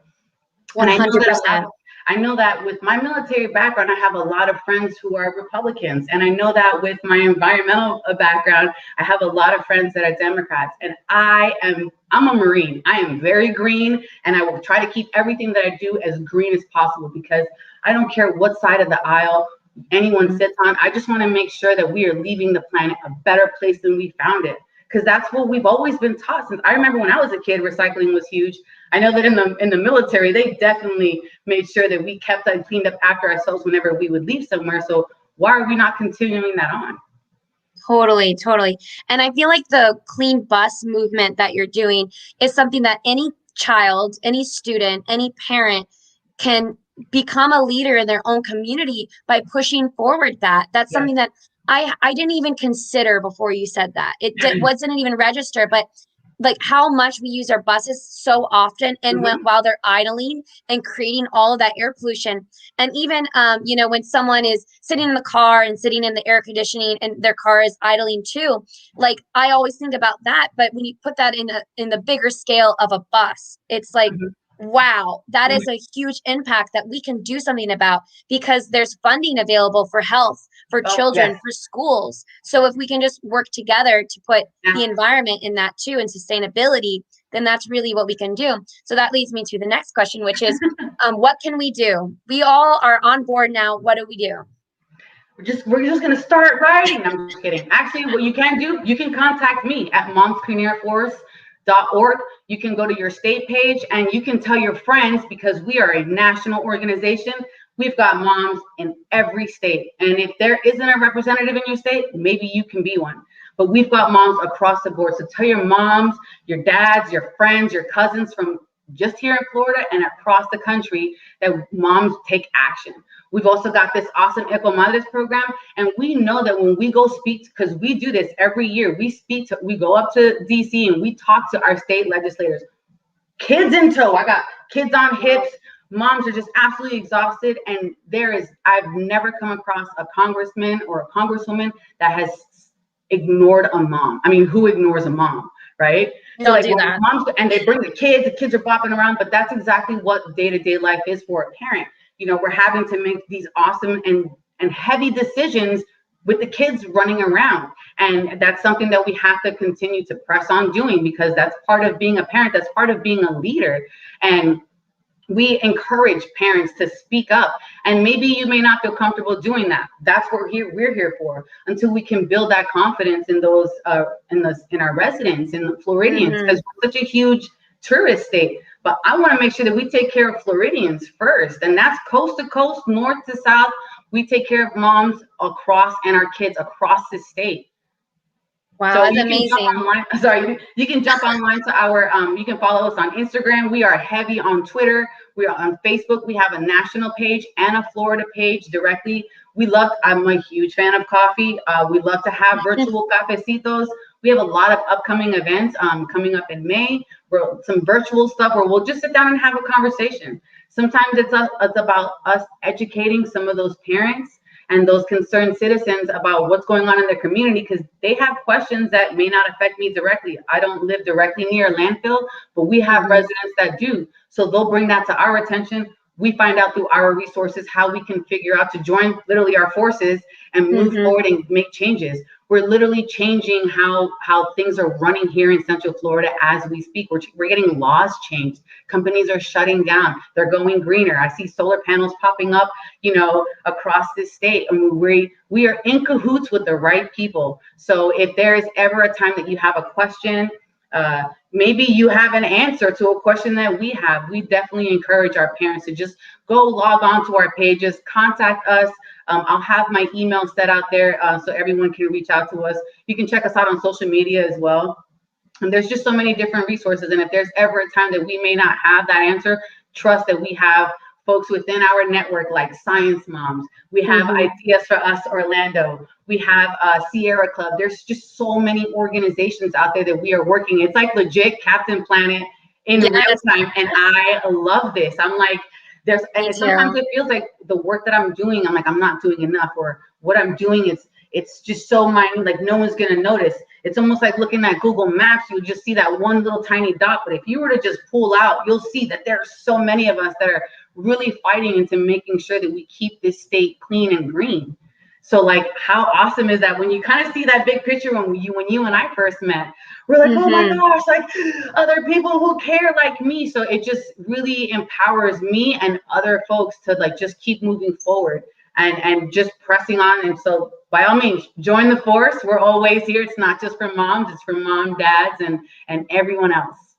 100%. I know that with my military background, I have a lot of friends who are Republicans. And I know that with my environmental background, I have a lot of friends that are Democrats. And I'm a Marine. I am very green, and I will try to keep everything that I do as green as possible, because I don't care what side of the aisle anyone sits on. I just want to make sure that we are leaving the planet a better place than we found it, because that's what we've always been taught. Since I remember when I was a kid, recycling was huge. I know that in the military, they definitely made sure that we kept and cleaned up after ourselves whenever we would leave somewhere. So why are we not continuing that on? Totally. And I feel like the clean bus movement that you're doing is something that any child, any student, any parent can become a leader in their own community by pushing forward. That's something that I didn't even consider before you said that. Wasn't even register, but like how much we use our buses so often and while they're idling and creating all of that air pollution. And even you know, when someone is sitting in the car and sitting in the air conditioning and their car is idling too, like I always think about that. But when you put that in the bigger scale of a bus, it's like, wow, that is a huge impact that we can do something about, because there's funding available for health, for children, for schools. So if we can just work together to put the environment in that too, and sustainability, then that's really what we can do. So that leads me to the next question, which is, what can we do? We all are on board now. What do we do? We're just gonna start writing. I'm just kidding. Actually, what you can do, you can contact me at momscleanairforce.org. You can go to your state page and you can tell your friends, because we are a national organization. We've got moms in every state. And if there isn't a representative in your state, maybe you can be one. But we've got moms across the board. So tell your moms, your dads, your friends, your cousins from just here in Florida and across the country that moms take action. We've also got this awesome Eco Madres program. And we know that when we go speak, because we do this every year, we go up to DC and we talk to our state legislators. Kids in tow. I got kids on hips. Moms are just absolutely exhausted. And I've never come across a congressman or a congresswoman that has ignored a mom. I mean, who ignores a mom, right? So like moms, and they bring the kids are bopping around, but that's exactly what day-to-day life is for a parent. You know, we're having to make these awesome and heavy decisions with the kids running around. And that's something that we have to continue to press on doing, because that's part of being a parent, that's part of being a leader. And we encourage parents to speak up, and maybe you may not feel comfortable doing that. That's what we're here for, until we can build that confidence in those in our residents, in the Floridians, because we're such a huge tourist state. But I want to make sure that we take care of Floridians first, and that's coast to coast, north to south. We take care of moms across and our kids across the state. Wow, so that's amazing. You can jump online to our, you can follow us on Instagram. We are heavy on Twitter. We are on Facebook. We have a national page and a Florida page directly. I'm a huge fan of coffee. We love to have virtual cafecitos. We have a lot of upcoming events coming up in May, some virtual stuff where we'll just sit down and have a conversation. Sometimes it's about us educating some of those parents and those concerned citizens about what's going on in their community, because they have questions that may not affect me directly. I don't live directly near a landfill, but we have residents that do. So they'll bring that to our attention. We find out through our resources how we can figure out to join literally our forces and move forward and make changes. We're literally changing how things are running here in Central Florida as we speak. We're getting laws changed. Companies are shutting down. They're going greener. I see solar panels popping up, you know, across this state. And we are in cahoots with the right people. So if there is ever a time that you have a question, maybe you have an answer to a question that we have, we definitely encourage our parents to just go log on to our pages, contact us. I'll have my email set out there so everyone can reach out to us. You can check us out on social media as well. And there's just so many different resources. And if there's ever a time that we may not have that answer, trust that we have folks within our network like Science Moms. We have Ideas for Us Orlando. We have Sierra Club. There's just so many organizations out there that we are working. It's like legit Captain Planet in real time. And I love this. I'm like, sometimes it feels like the work that I'm doing, I'm like, I'm not doing enough, or what I'm doing it's just so minute, like no one's gonna notice. It's almost like looking at Google Maps, you just see that one little tiny dot. But if you were to just pull out, you'll see that there are so many of us that are really fighting into making sure that we keep this state clean and green. So like, how awesome is that when you kind of see that big picture when you and I first met, we're like, oh my gosh, like other people who care like me. So it just really empowers me and other folks to like just keep moving forward and just pressing on. And so by all means, join the force. We're always here. It's not just for moms, it's for mom, dads, and everyone else.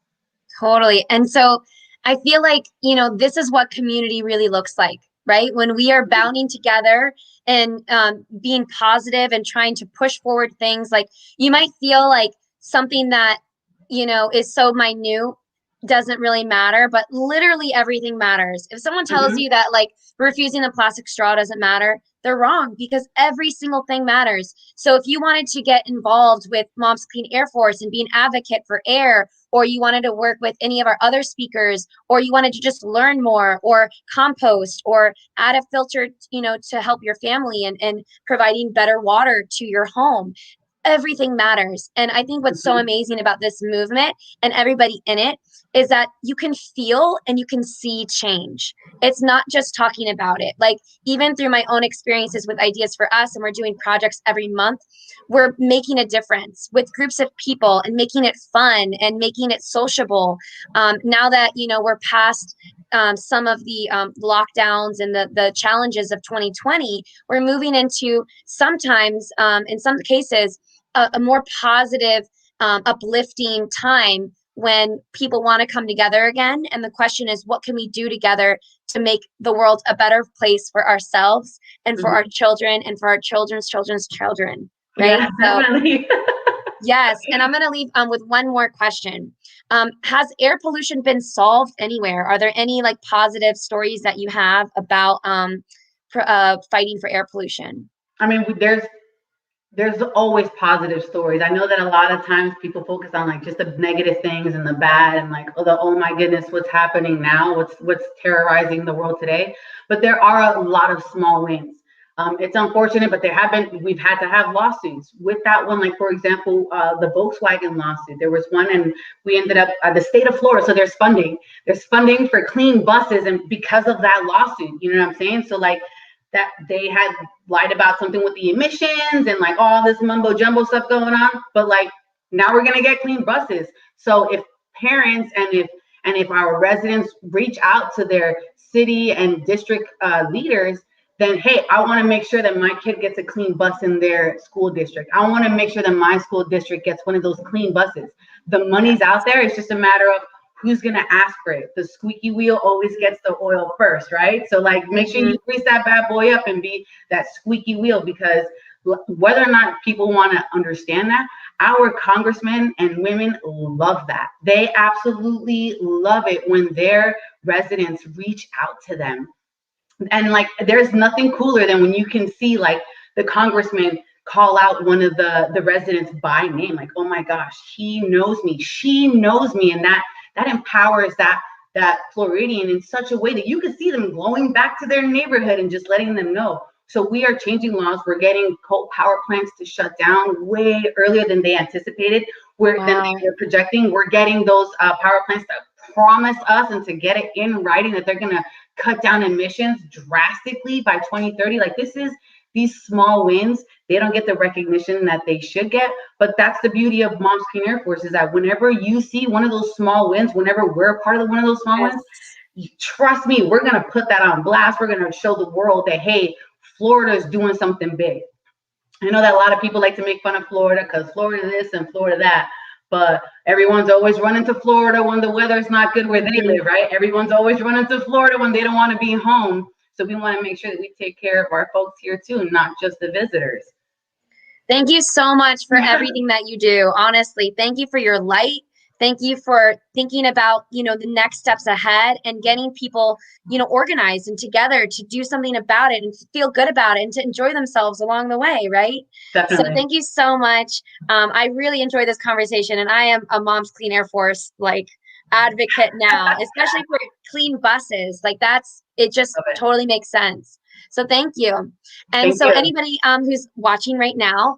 Totally. And so I feel like, you know, this is what community really looks like, right? When we are bounding together and being positive and trying to push forward things. Like you might feel like something that, you know, is so minute, doesn't really matter, but literally everything matters. If someone tells you that like refusing the plastic straw doesn't matter, they're wrong, because every single thing matters. So if you wanted to get involved with Moms Clean Air Force and be an advocate for air, or you wanted to work with any of our other speakers, or you wanted to just learn more, or compost, or add a filter, you know, to help your family and providing better water to your home, everything matters. And I think what's so amazing about this movement and everybody in it is that you can feel and you can see change. It's not just talking about it. Like, even through my own experiences with Ideas for Us, and we're doing projects every month, we're making a difference with groups of people and making it fun and making it sociable. Now that, you know, we're past some of the lockdowns and the challenges of 2020, we're moving into sometimes, in some cases, a more positive, uplifting time when people want to come together again. And the question is, what can we do together to make the world a better place for ourselves and for our children and for our children's children's children, right? Yeah, definitely. Yes, and I'm going to leave with one more question. Has air pollution been solved anywhere? Are there any like positive stories that you have about fighting for air pollution? I mean, there's always positive stories. I know that a lot of times people focus on like just the negative things and the bad and like, oh my goodness, what's happening now? What's terrorizing the world today? But there are a lot of small wins. It's unfortunate, but we've had to have lawsuits with that one. Like, for example, the Volkswagen lawsuit, there was one, and we ended up the state of Florida. So there's funding for clean buses. And because of that lawsuit, you know what I'm saying? So like, that they had lied about something with the emissions and like all this mumbo jumbo stuff going on, but like now we're gonna get clean buses. So if parents and if our residents reach out to their city and district leaders, then hey, I want to make sure that my kid gets a clean bus in their school district. I want to make sure that my school district gets one of those clean buses. The money's out there. It's just a matter of who's going to ask for it. The squeaky wheel always gets the oil first, right? So like, make sure you grease that bad boy up and be that squeaky wheel, because whether or not people want to understand that, our congressmen and women love that. They absolutely love it when their residents reach out to them. And like, there's nothing cooler than when you can see like the congressman call out one of the residents by name, like, oh my gosh, he knows me, she knows me. And that empowers that Floridian in such a way that you can see them going back to their neighborhood and just letting them know. So we are changing laws. We're getting coal power plants to shut down way earlier than they anticipated. Than they were projecting. We're getting those power plants to promise us and to get it in writing that they're going to cut down emissions drastically by 2030. Like, these small wins, they don't get the recognition that they should get. But that's the beauty of Moms Clean Air Force, is that whenever you see one of those small wins, whenever we're a part of one of those small wins, trust me, we're going to put that on blast. We're going to show the world that, hey, Florida is doing something big. I know that a lot of people like to make fun of Florida because Florida this and Florida that, but everyone's always running to Florida when the weather's not good where they live, right? Everyone's always running to Florida when they don't want to be home. So we want to make sure that we take care of our folks here too, not just the visitors. Thank you so much for everything that you do. Honestly, thank you for your light. Thank you for thinking about, you know, the next steps ahead and getting people, you know, organized and together to do something about it and to feel good about it and to enjoy themselves along the way, right? Definitely. So thank you so much. I really enjoyed this conversation, and I am a Moms Clean Air Force advocate now, especially for clean buses. Like, it just totally makes sense. So thank you. And so anybody who's watching right now,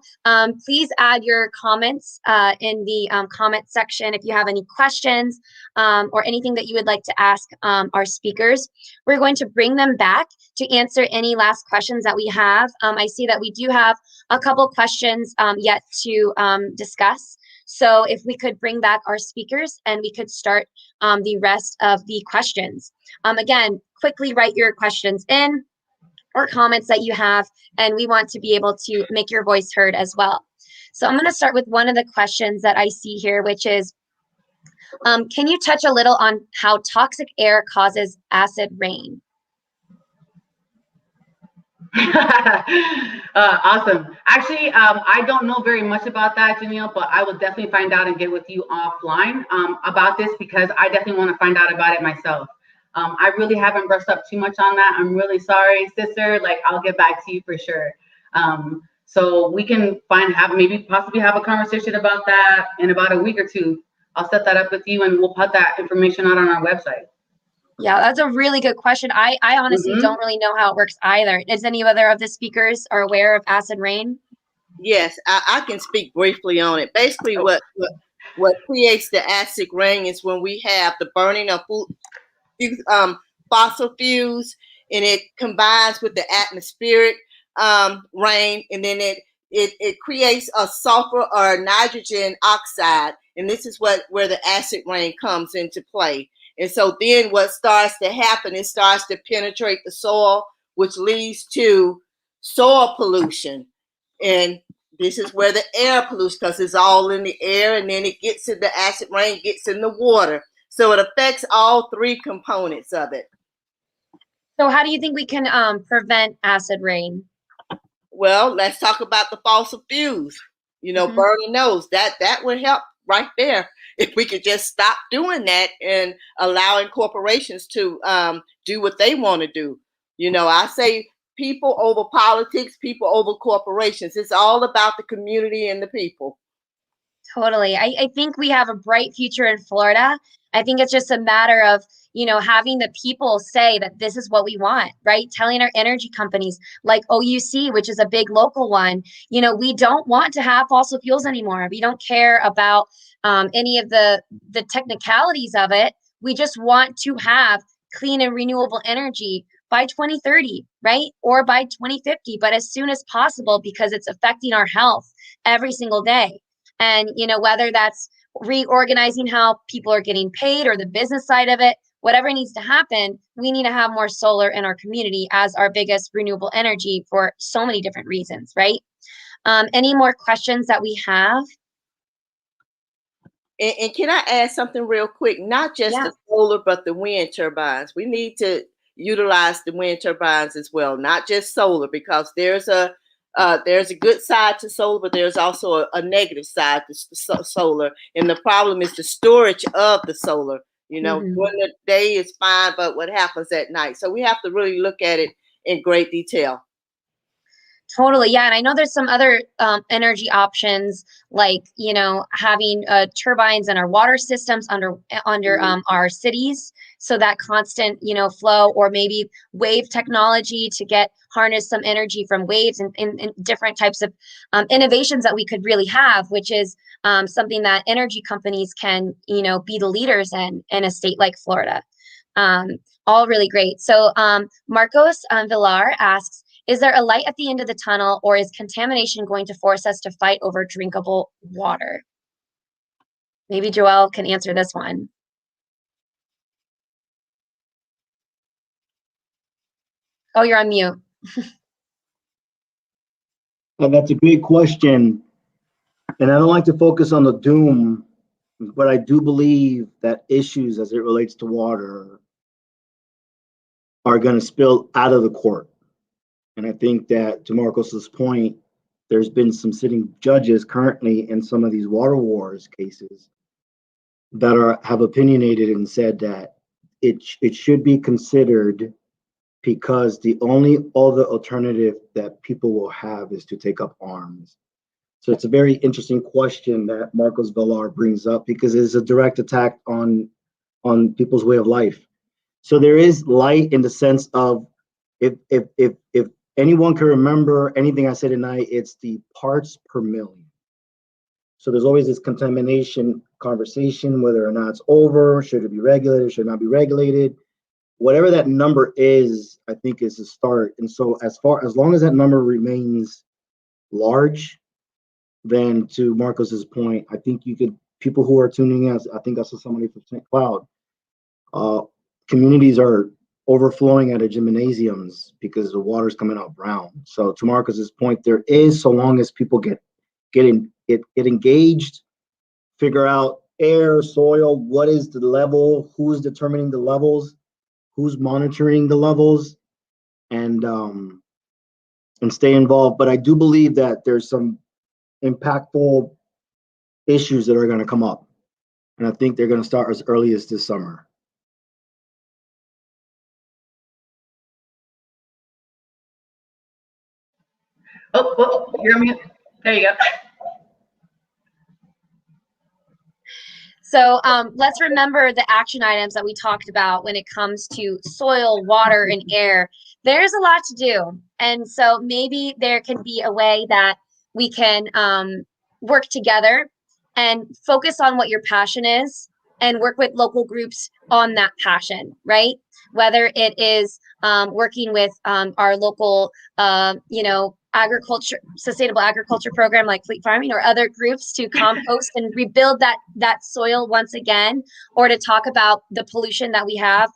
please add your comments in the comment section if you have any questions or anything that you would like to ask our speakers. We're going to bring them back to answer any last questions that we have. I see that we do have a couple questions yet to discuss. So if we could bring back our speakers and we could start the rest of the questions. Again, quickly write your questions in or comments that you have, and we want to be able to make your voice heard as well. So I'm going to start with one of the questions that I see here, which is, can you touch a little on how toxic air causes acid rain? Awesome. Actually, I don't know very much about that, Janelle, but I will definitely find out and get with you offline about this, because I definitely want to find out about it myself. I really haven't brushed up too much on that. I'm really sorry, sister. Like, I'll get back to you for sure. So we can possibly have a conversation about that in about a week or two. I'll set that up with you, and we'll put that information out on our website. Yeah, that's a really good question. I honestly don't really know how it works either. Is any other of the speakers are aware of acid rain? Yes, I can speak briefly on it. Basically, what creates the acid rain is when we have the burning of fossil fuels, and it combines with the atmospheric rain, and then it creates a sulfur or nitrogen oxide, and this is where the acid rain comes into play. And so then what starts to happen, it starts to penetrate the soil, which leads to soil pollution. And this is where the air pollution, because it's all in the air, and then it gets in the acid rain, gets in the water. So it affects all three components of it. So how do you think we can prevent acid rain? Well, let's talk about the fossil fuels. Burning those. That would help right there. If we could just stop doing that and allowing corporations to do what they want to do. I say people over politics, people over corporations. It's all about the community and the people. Totally. I think we have a bright future in Florida. I think it's just a matter of, having the people say that this is what we want, right? Telling our energy companies like OUC, which is a big local one, we don't want to have fossil fuels anymore. We don't care about any of the technicalities of it. We just want to have clean and renewable energy by 2030, right? Or by 2050, but as soon as possible, because it's affecting our health every single day. And, whether that's reorganizing how people are getting paid or the business side of it, whatever needs to happen, we need to have more solar in our community as our biggest renewable energy for so many different reasons, right? Any more questions that we have? And can I add something real quick? Not just the solar, but the wind turbines. We need to utilize the wind turbines as well, not just solar, because there's a good side to solar, but there's also a negative side to solar. And the problem is the storage of the solar. During the day is fine, but what happens at night? So we have to really look at it in great detail. Totally. Yeah. And I know there's some other energy options, like, having turbines in our water systems under our cities. So that constant, flow, or maybe wave technology to harness some energy from waves, and different types of innovations that we could really have, which is something that energy companies can, be the leaders in a state like Florida. All really great. So Marcos Villar asks, is there a light at the end of the tunnel, or is contamination going to force us to fight over drinkable water? Maybe Joelle can answer this one. Oh, you're on mute. That's a great question. And I don't like to focus on the doom, but I do believe that issues as it relates to water are going to spill out of the court. And I think that, to Marcos's point, there's been some sitting judges currently in some of these water wars cases that have opinionated and said that it should be considered, because the only other alternative that people will have is to take up arms. So it's a very interesting question that Marcos Villar brings up, because it's a direct attack on people's way of life. So there is light in the sense of, if anyone can remember anything I said tonight, it's the parts per million. So there's always this contamination conversation, whether or not it's over, should it be regulated, should it not be regulated. Whatever that number is, I think is a start. And so as long as that number remains large, then to Marcos's point, I think people who are tuning in, I think I saw somebody from St. Cloud, communities are overflowing out of gymnasiums because the water's coming out brown. So to Marcus's point, there is, so long as people get engaged, figure out air, soil, what is the level, who's determining the levels, who's monitoring the levels, and and stay involved. But I do believe that there's some impactful issues that are going to come up. And I think they're going to start as early as this summer. Oh, you're on mute. There you go. So let's remember the action items that we talked about when it comes to soil, water, and air. There's a lot to do. And so maybe there can be a way that we can work together and focus on what your passion is and work with local groups on that passion, right? Whether it is working with our local, sustainable agriculture program like Fleet Farming or other groups to compost and rebuild that soil once again, or to talk about the pollution that we have,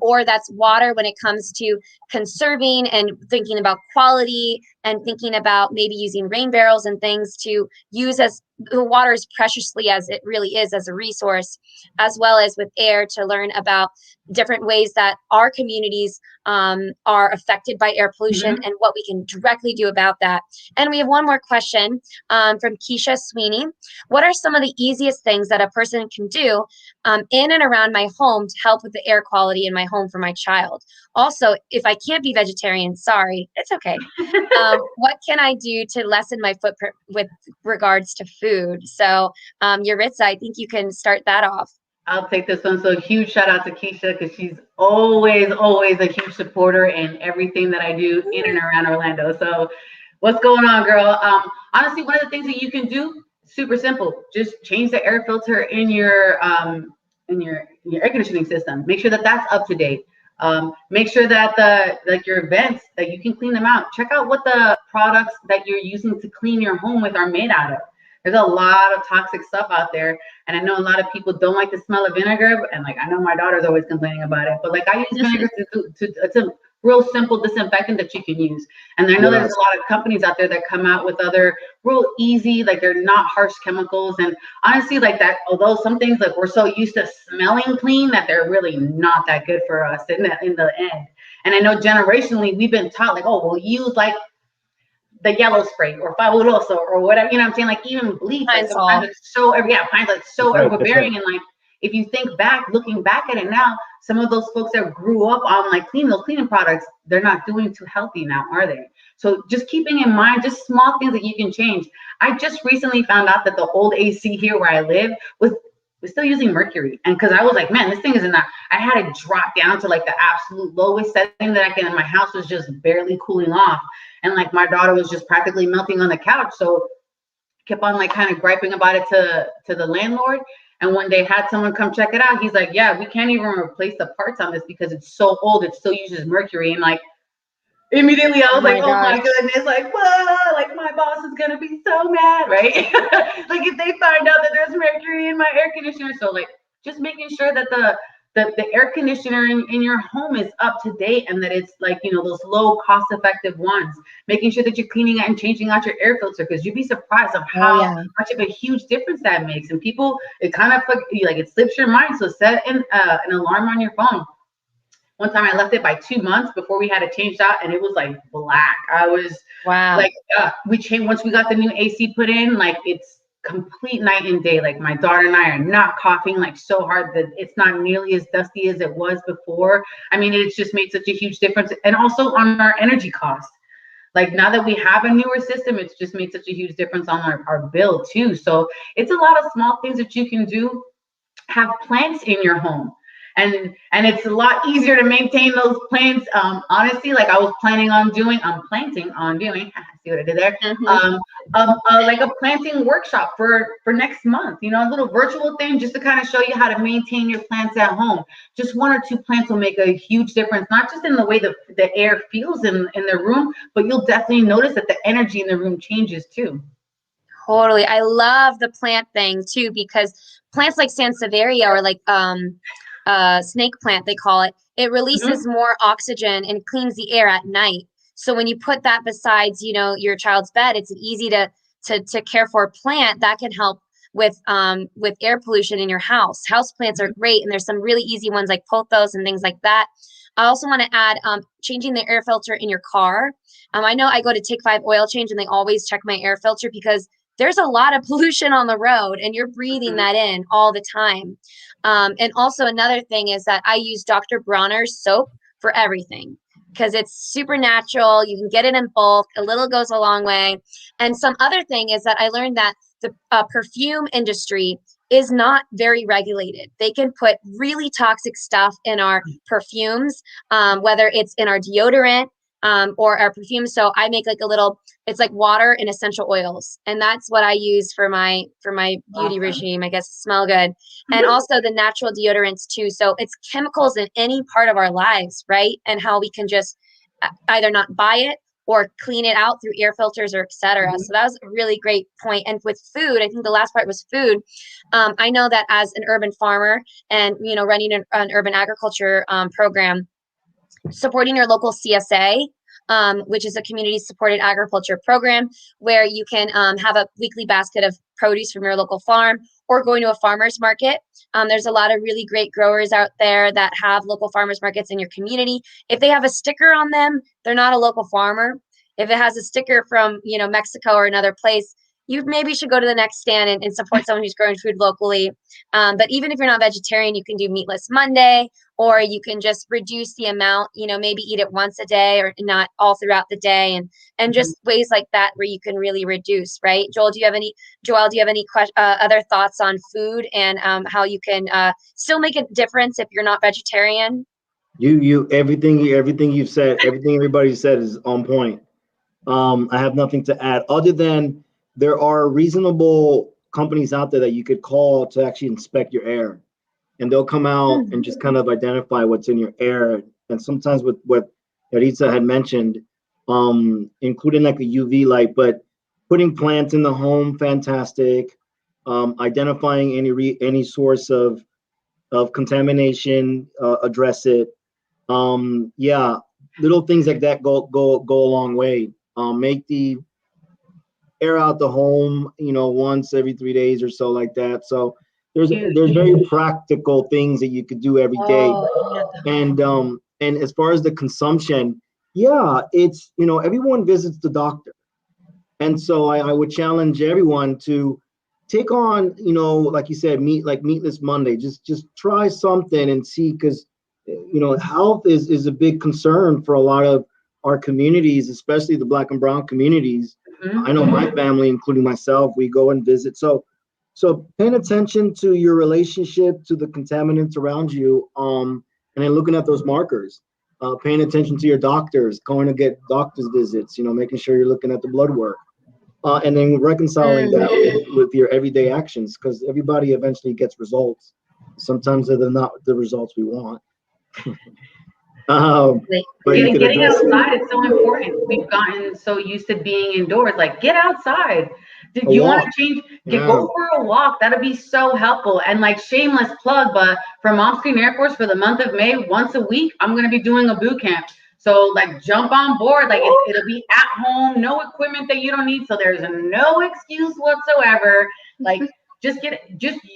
or that's water when it comes to conserving and thinking about quality and thinking about maybe using rain barrels and things to use as the water as preciously as it really is as a resource, as well as with air to learn about different ways that our communities are affected by air pollution and what we can directly do about that. And we have one more question from Keisha Sweeney. What are some of the easiest things that a person can do in and around my home to help with the air quality in my home for my child? Also, if I can't be vegetarian, sorry, it's okay. What can I do to lessen my footprint with regards to food? So Yaritza, I think you can start that off. I'll take this one. So huge shout out to Keisha, because she's always a huge supporter in everything that I do in and around Orlando. So what's going on, girl? Honestly, one of the things that you can do, super simple, just change the air filter in your air conditioning system. Make sure that that's up to date. Make sure that your vents, that you can clean them out. Check out what the products that you're using to clean your home with are made out of. There's a lot of toxic stuff out there, and I know a lot of people don't like the smell of vinegar, and like I know my daughter's always complaining about it, but like I use vinegar it's a real simple disinfectant that you can use. And I know there's a lot of companies out there that come out with other real easy, like they're not harsh chemicals. And honestly, like that, although some things like we're so used to smelling clean that they're really not that good for us in the end. And I know generationally we've been taught like, oh, we'll use like the yellow spray or fabuloso or whatever, you know what I'm saying? Like even bleach, like sometimes it's so overbearing. And like, if you think back, looking back at it now, some of those folks that grew up on like cleaning products, they're not doing too healthy now, are they? So just keeping in mind, just small things that you can change. I just recently found out that the old AC here where I live was still using mercury. And because I was like, man, this thing isn't that. I had it drop down to like the absolute lowest setting that I can, and my house was just barely cooling off. And like my daughter was just practically melting on the couch. So kept on like kind of griping about it to the landlord. And when they had someone come check it out, he's like, yeah, we can't even replace the parts on this because it's so old. It still uses mercury. And like, immediately I was like, oh my goodness, like, whoa, like my boss is going to be so mad, right? Like if they find out that there's mercury in my air conditioner. So like just making sure that the air conditioner in your home is up to date, and that it's like, you know, those low cost effective ones, making sure that you're cleaning out and changing out your air filter, because you'd be surprised of how much of a huge difference that makes. And people, it kind of like it slips your mind. So set an alarm on your phone. One time I left it by 2 months before we had it changed out, and it was like black. I was like, once we got the new AC put in, like it's complete night and day. Like my daughter and I are not coughing like so hard that it's not nearly as dusty as it was before. I mean, it's just made such a huge difference. And also on our energy cost. Like now that we have a newer system, it's just made such a huge difference on our bill too. So it's a lot of small things that you can do. Have plants in your home. And it's a lot easier to maintain those plants. Honestly, like I'm planting on doing, see what I did there? Like a planting workshop for next month, you know, a little virtual thing just to kind of show you how to maintain your plants at home. Just 1 or 2 plants will make a huge difference, not just in the way the air feels in the room, but you'll definitely notice that the energy in the room changes too. Totally. I love the plant thing too, because plants like Sansevieria or like snake plant, they call it, it releases more oxygen and cleans the air at night. So when you put that besides, you know, your child's bed, it's easy to care for a plant that can help with air pollution in your house. House plants are great, and there's some really easy ones like pothos and things like that. I also want to add changing the air filter in your car. I know I go to Take 5 oil change and they always check my air filter because there's a lot of pollution on the road and you're breathing that in all the time. And also another thing is that I use Dr. Bronner's soap for everything because it's super natural. You can get it in bulk. A little goes a long way. And some other thing is that I learned that the perfume industry is not very regulated. They can put really toxic stuff in our perfumes, whether it's in our deodorant or our perfume. So I make like a little, it's like water and essential oils. And that's what I use for my beauty regime, I guess, to smell good. And also the natural deodorants too. So it's chemicals in any part of our lives, right? And how we can just either not buy it or clean it out through air filters or et cetera. So that was a really great point. And with food, I think the last part was food. I know that as an urban farmer and, you know, running an urban agriculture program, supporting your local CSA, which is a community supported agriculture program where you can have a weekly basket of produce from your local farm or going to a farmer's market. There's a lot of really great growers out there that have local farmers markets in your community. If they have a sticker on them, they're not a local farmer. If it has a sticker from, you know, Mexico or another place, you maybe should go to the next stand and support someone who's growing food locally. But even if you're not vegetarian, you can do Meatless Monday, or you can just reduce the amount, you know, maybe eat it once a day or not all throughout the day, and just ways like that where you can really reduce, right? Joel, do you have any other thoughts on food and how you can still make a difference if you're not vegetarian? Everything you've said, everything everybody said is on point. I have nothing to add other than there are reasonable companies out there that you could call to actually inspect your air, and they'll come out and just kind of identify what's in your air. And sometimes with what Yaritza had mentioned, including like a UV light, but putting plants in the home, fantastic. Identifying any source of contamination, address it. Yeah, little things like that go a long way. Make the air out the home, you know, once every 3 days or so, like that. So there's very practical things that you could do every day. And as far as the consumption, yeah, it's, you know, everyone visits the doctor, and so I would challenge everyone to take on, you know, like you said, Meatless Monday. Just try something and see, because, you know, health is a big concern for a lot of our communities, especially the Black and Brown communities. I know my family, including myself, we go and visit. So paying attention to your relationship to the contaminants around you, and then looking at those markers, paying attention to your doctors, going to get doctor's visits, you know, making sure you're looking at the blood work, and then reconciling that with your everyday actions, because everybody eventually gets results. Sometimes they're not the results we want. Getting outside is so important. We've gotten so used to being indoors. Like, get outside. Did you want to change? Go for a walk. That'd be so helpful. And like, shameless plug, but for Moms Clean Air Force for the month of May, once a week, I'm gonna be doing a boot camp. So like, jump on board. Like, it'll be at home, no equipment that you don't need. So there's no excuse whatsoever. Like, just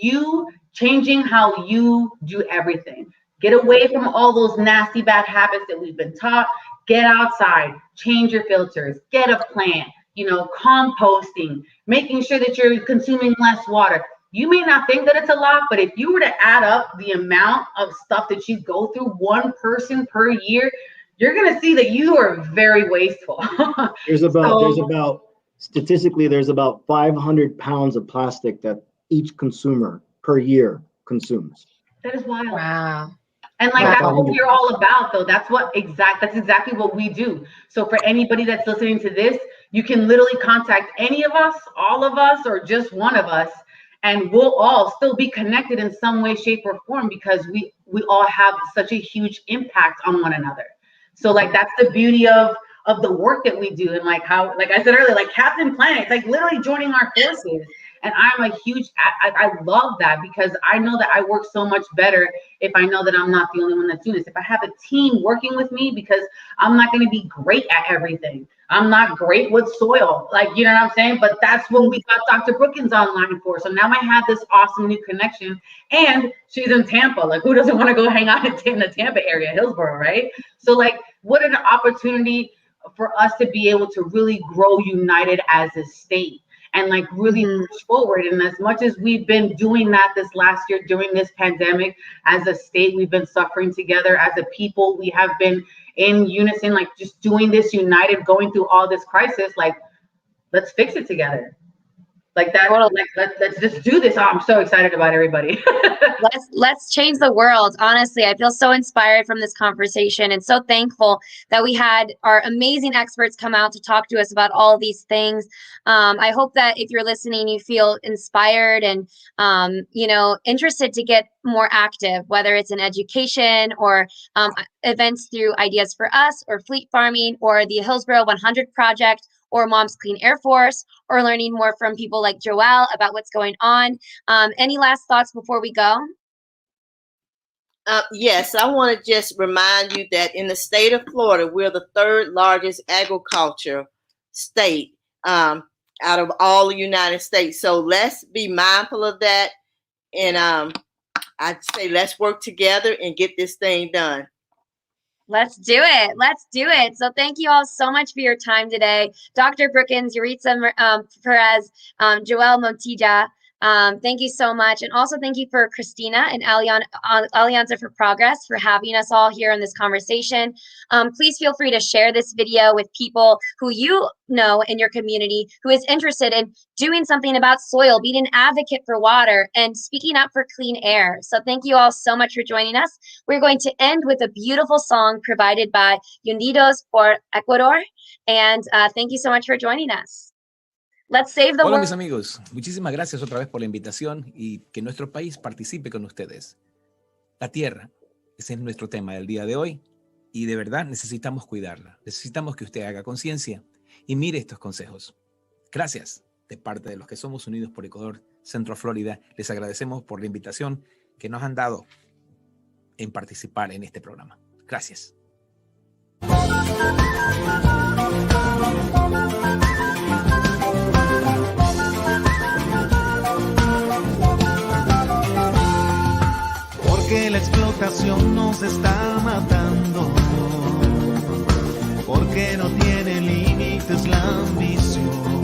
you changing how you do everything. Get away from all those nasty, bad habits that we've been taught. Get outside, change your filters, get a plant, you know, composting, making sure that you're consuming less water. You may not think that it's a lot, but if you were to add up the amount of stuff that you go through, one person per year, you're going to see that you are very wasteful. Statistically, there's about 500 pounds of plastic that each consumer per year consumes. That is wild. Wow. And like, that's what we're all about, though. That's exactly what we do. So for anybody that's listening to this, you can literally contact any of us, all of us, or just one of us, and we'll all still be connected in some way, shape, or form, because we all have such a huge impact on one another. So like, that's the beauty of the work that we do, and like how, like I said earlier, like Captain Planet, like literally joining our forces. And I'm a huge, I love that, because I know that I work so much better if I know that I'm not the only one that's doing this. If I have a team working with me, because I'm not going to be great at everything. I'm not great with soil, like, you know what I'm saying? But that's what we got Dr. Brookins online for. So now I have this awesome new connection, and she's in Tampa. Like, who doesn't want to go hang out in the Tampa area, Hillsborough, right? So like, what an opportunity for us to be able to really grow united as a state and like really push forward. And as much as we've been doing that this last year during this pandemic, as a state, we've been suffering together. As a people, we have been in unison, like just doing this united, going through all this crisis. Like, let's fix it together. Like that, like let's just do this. Oh, I'm so excited about everybody. Let's change the world. Honestly, I feel so inspired from this conversation, and so thankful that we had our amazing experts come out to talk to us about all these things. I hope that if you're listening, you feel inspired and you know, interested to get more active, whether it's in education or events through Ideas for Us or Fleet Farming or the Hillsborough 100 Project or Moms Clean Air Force, or learning more from people like Joelle about what's going on. Any last thoughts before we go? Yes, I want to just remind you that in the state of Florida, we're the third largest agriculture state out of all the United States. So let's be mindful of that. And I'd say let's work together and get this thing done. Let's do it. Let's do it. So thank you all so much for your time today. Dr. Brookins, Yuritsa Perez, Joelle Montilla, thank you so much. And also thank you for Christina and Alianza for Progress for having us all here in this conversation. Please feel free to share this video with people who you know in your community who is interested in doing something about soil, being an advocate for water, and speaking up for clean air. So thank you all so much for joining us. We're going to end with a beautiful song provided by Unidos por Ecuador. And thank you so much for joining us. Let's save the world. Hola mis amigos, muchísimas gracias otra vez por la invitación y que nuestro país participe con ustedes. La tierra, ese es nuestro tema del día de hoy y de verdad necesitamos cuidarla. Necesitamos que usted haga conciencia y mire estos consejos. Gracias de parte de los que somos Unidos por Ecuador, Centro Florida. Les agradecemos por la invitación que nos han dado en participar en este programa. Gracias. Porque la explotación nos está matando, porque no tiene límites la ambición,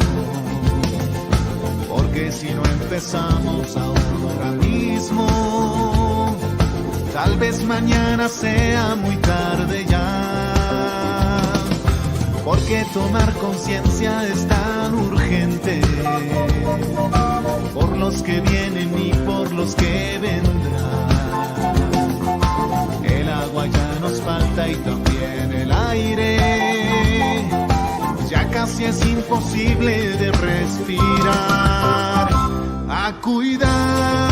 porque si no empezamos ahora mismo, tal vez mañana sea muy tarde ya, porque tomar conciencia es tan urgente, por los que vienen y por los que vendrán. El agua ya nos falta y también el aire, ya casi es imposible de respirar. A cuidar